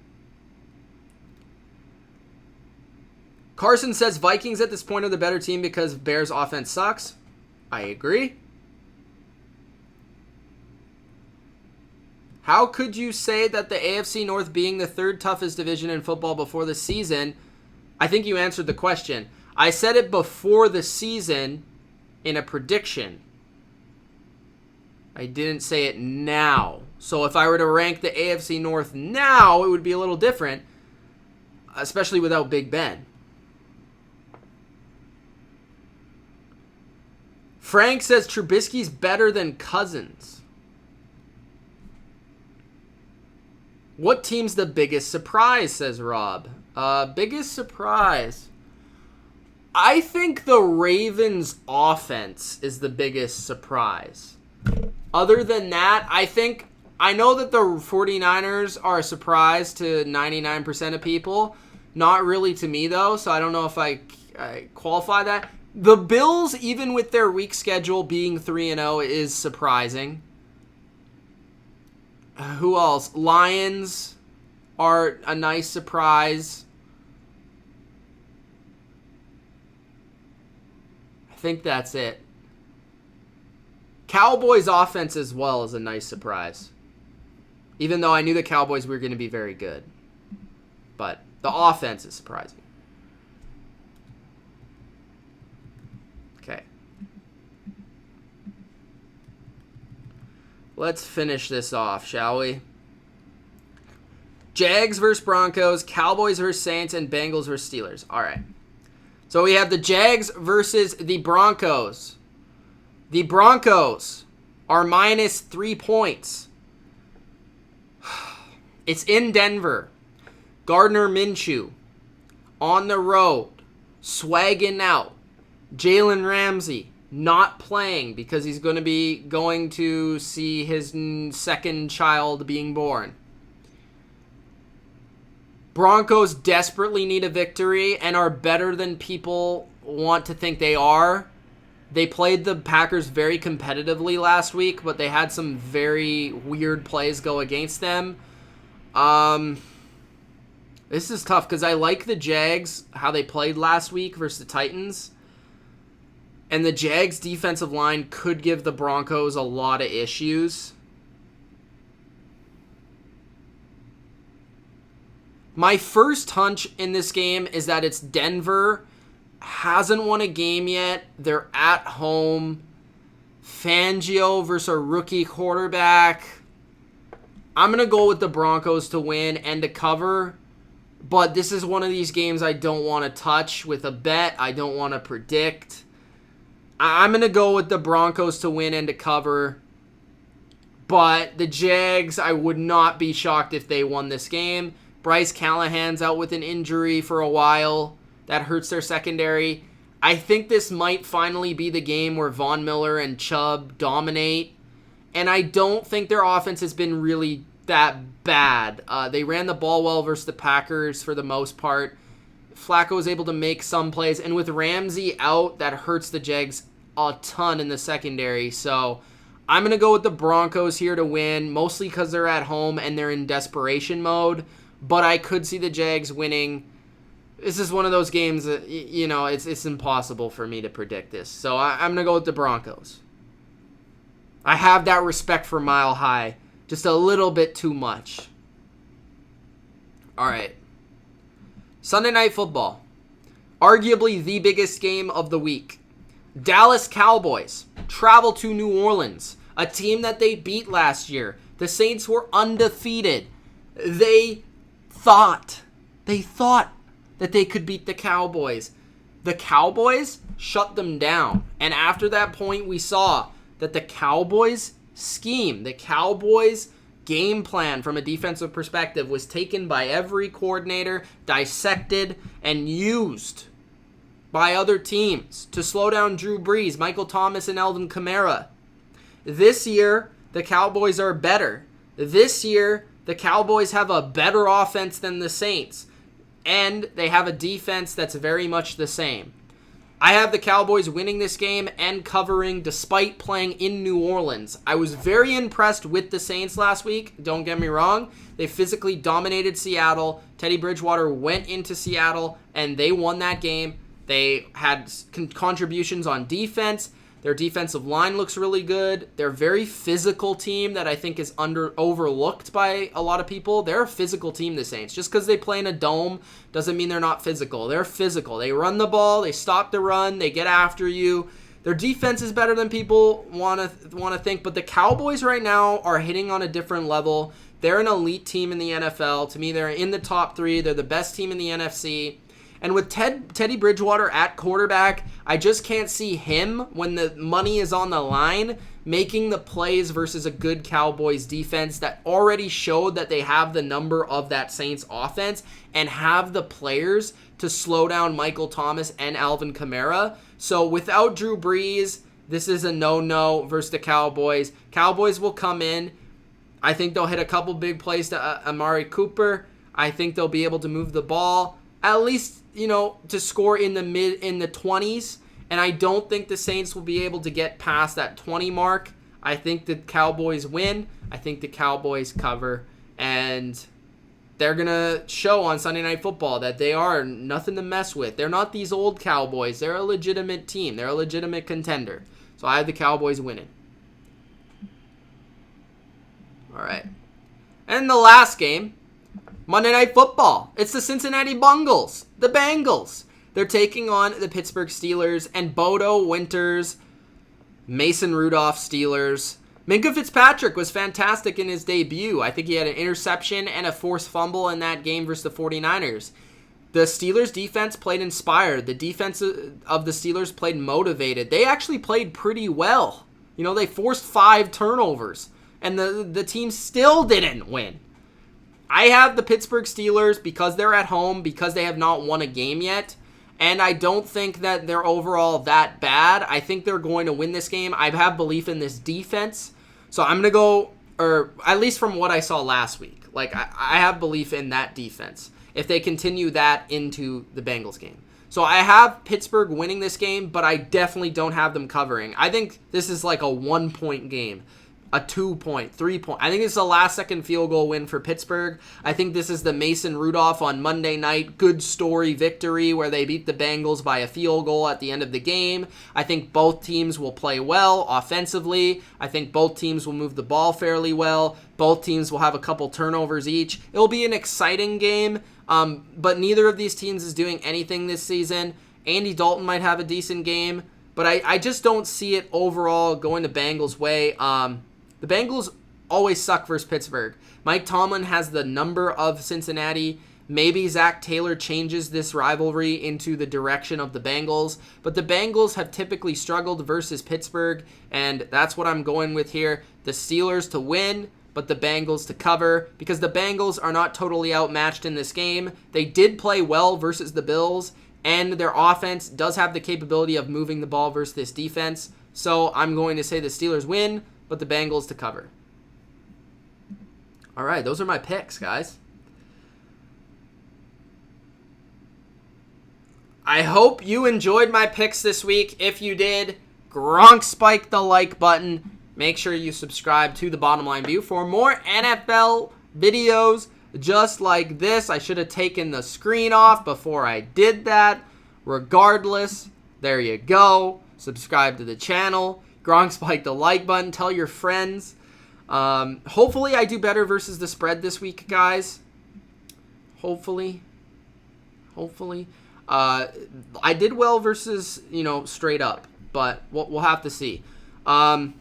Carson says Vikings at this point are the better team because Bears offense sucks. I agree. How could you say that the AFC North being the third toughest division in football before the season? I think you answered the question. I said it before the season in a prediction. I didn't say it now. So if I were to rank the AFC North now, it would be a little different, especially without Big Ben. Frank says Trubisky's better than Cousins. What team's the biggest surprise, says Rob. Biggest surprise. I think the Ravens offense is the biggest surprise. Other than that, I know that the 49ers are a surprise to 99% of people. Not really to me, though, so I don't know if I qualify that. The Bills, even with their weak schedule being 3-0, is surprising. Who else? Lions are a nice surprise. I think that's it. Cowboys offense as well is a nice surprise. Even though I knew the Cowboys were going to be very good. But the offense is surprising. Okay. Let's finish this off, shall we? Jags versus Broncos, Cowboys versus Saints, and Bengals versus Steelers. All right. So we have the Jags versus the Broncos. The Broncos are minus 3 points. It's in Denver. Gardner Minshew on the road, swagging out. Jalen Ramsey not playing because he's going to see his second child being born. Broncos desperately need a victory and are better than people want to think they are. They played the Packers very competitively last week, but they had some very weird plays go against them. This is tough because I like the Jags, how they played last week versus the Titans. And the Jags' defensive line could give the Broncos a lot of issues. My first hunch in this game is that it's Denver. Hasn't won a game yet. They're at home. Fangio versus a rookie quarterback. I'm going to go with the Broncos to win and to cover. But this is one of these games I don't want to touch with a bet. I don't want to predict. I'm going to go with the Broncos to win and to cover. But the Jags, I would not be shocked if they won this game. Bryce Callahan's out with an injury for a while. That hurts their secondary. I think this might finally be the game where Von Miller and Chubb dominate. And I don't think their offense has been really that bad. They ran the ball well versus the Packers for the most part. Flacco was able to make some plays. And with Ramsey out, that hurts the Jags a ton in the secondary. So I'm going to go with the Broncos here to win, mostly because they're at home and they're in desperation mode. But I could see the Jags winning. This is one of those games that, it's impossible for me to predict this. So I'm going to go with the Broncos. I have that respect for Mile High. Just a little bit too much. All right. Sunday Night Football. Arguably the biggest game of the week. Dallas Cowboys travel to New Orleans, a team that they beat last year. The Saints were undefeated. They thought that they could beat the Cowboys. The Cowboys shut them down. And after that point, we saw that the Cowboys scheme, the Cowboys game plan from a defensive perspective was taken by every coordinator, dissected, and used by other teams to slow down Drew Brees, Michael Thomas, and Alvin Kamara. This year, the Cowboys are better. This year, the Cowboys have a better offense than the Saints. And they have a defense that's very much the same. I have the Cowboys winning this game and covering despite playing in New Orleans. I was very impressed with the Saints last week. Don't get me wrong. They physically dominated Seattle. Teddy Bridgewater went into Seattle and they won that game. They had contributions on defense. Their defensive line looks really good. They're a very physical team that I think is overlooked by a lot of people. They're a physical team, the Saints. Just because they play in a dome doesn't mean they're not physical. They're physical. They run the ball. They stop the run. They get after you. Their defense is better than people want to think. But the Cowboys right now are hitting on a different level. They're an elite team in the NFL. To me, they're in the top 3. They're the best team in the NFC. And with Teddy Bridgewater at quarterback, I just can't see him, when the money is on the line, making the plays versus a good Cowboys defense that already showed that they have the number of that Saints offense and have the players to slow down Michael Thomas and Alvin Kamara. So without Drew Brees, this is a no-no versus the Cowboys. Cowboys will come in. I think they'll hit a couple big plays to Amari Cooper. I think they'll be able to move the ball, at least, to score in the 20s. And I don't think the Saints will be able to get past that 20 mark. I think the Cowboys win. I think the Cowboys cover. And they're going to show on Sunday Night Football that they are nothing to mess with. They're not these old Cowboys. They're a legitimate team. They're a legitimate contender. So I have the Cowboys winning. All right. And the last game, Monday Night Football. It's the Cincinnati Bengals. The Bengals. They're taking on the Pittsburgh Steelers and Bodo Winters, Mason Rudolph Steelers. Minkah Fitzpatrick was fantastic in his debut. I think he had an interception and a forced fumble in that game versus the 49ers. The Steelers' defense played inspired. The defense of the Steelers played motivated. They actually played pretty well. They forced 5 turnovers, and the team still didn't win. I have the Pittsburgh Steelers because they're at home, because they have not won a game yet. And I don't think that they're overall that bad. I think they're going to win this game. I have belief in this defense. So I'm going to go, or at least from what I saw last week, I have belief in that defense if they continue that into the Bengals game. So I have Pittsburgh winning this game, but I definitely don't have them covering. I think this is like a 1-point game. A 2-point, 3-point. I think it's a last-second field goal win for Pittsburgh. I think this is the Mason Rudolph on Monday night good story victory where they beat the Bengals by a field goal at the end of the game. I think both teams will play well offensively. I think both teams will move the ball fairly well. Both teams will have a couple turnovers each. It'll be an exciting game, but neither of these teams is doing anything this season. Andy Dalton might have a decent game, but I just don't see it overall going the Bengals' way. The Bengals always suck versus Pittsburgh. Mike Tomlin has the number of Cincinnati. Maybe Zach Taylor changes this rivalry into the direction of the Bengals. But the Bengals have typically struggled versus Pittsburgh, and that's what I'm going with here. The Steelers to win, but the Bengals to cover, because the Bengals are not totally outmatched in this game. They did play well versus the Bills, and their offense does have the capability of moving the ball versus this defense. So I'm going to say the Steelers win, but the Bengals to cover. All right, those are my picks, guys. I hope you enjoyed my picks this week. If you did, Gronk spike the like button. Make sure you subscribe to The Bottom Line View for more NFL videos just like this. I should have taken the screen off before I did that. Regardless, there you go. Subscribe to the channel. Gronk spike the like button. Tell your friends. Hopefully I do better versus the spread this week, guys. Hopefully. I did well versus, straight up. but we'll have to see. One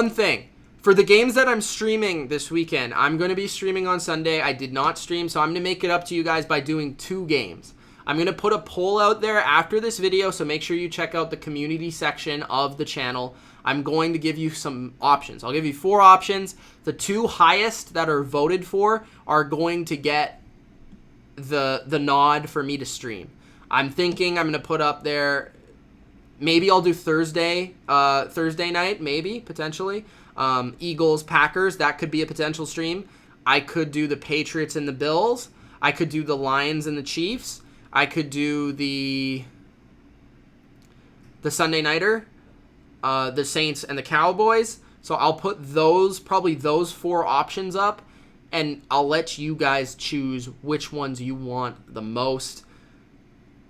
thing. For the games that I'm streaming this weekend, I'm going to be streaming on Sunday. I did not stream, so I'm going to make it up to you guys by doing 2 games. I'm going to put a poll out there after this video, so make sure you check out the community section of the channel. I'm going to give you some options. I'll give you 4 options. The 2 highest that are voted for are going to get the nod for me to stream. I'm thinking I'm going to put up there, maybe I'll do Thursday night, maybe, potentially. Eagles, Packers, that could be a potential stream. I could do the Patriots and the Bills. I could do the Lions and the Chiefs. I could do the Sunday Nighter, the Saints and the Cowboys. So I'll put probably those 4 options up, and I'll let you guys choose which ones you want the most.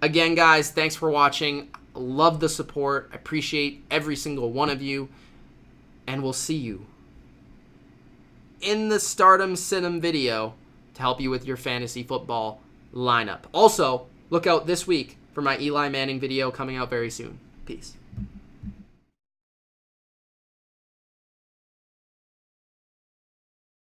Again, guys, thanks for watching. Love the support. I appreciate every single one of you. And we'll see you in the Stardom Cinema video to help you with your fantasy football lineup. Also, look out this week for my Eli Manning video coming out very soon. Peace.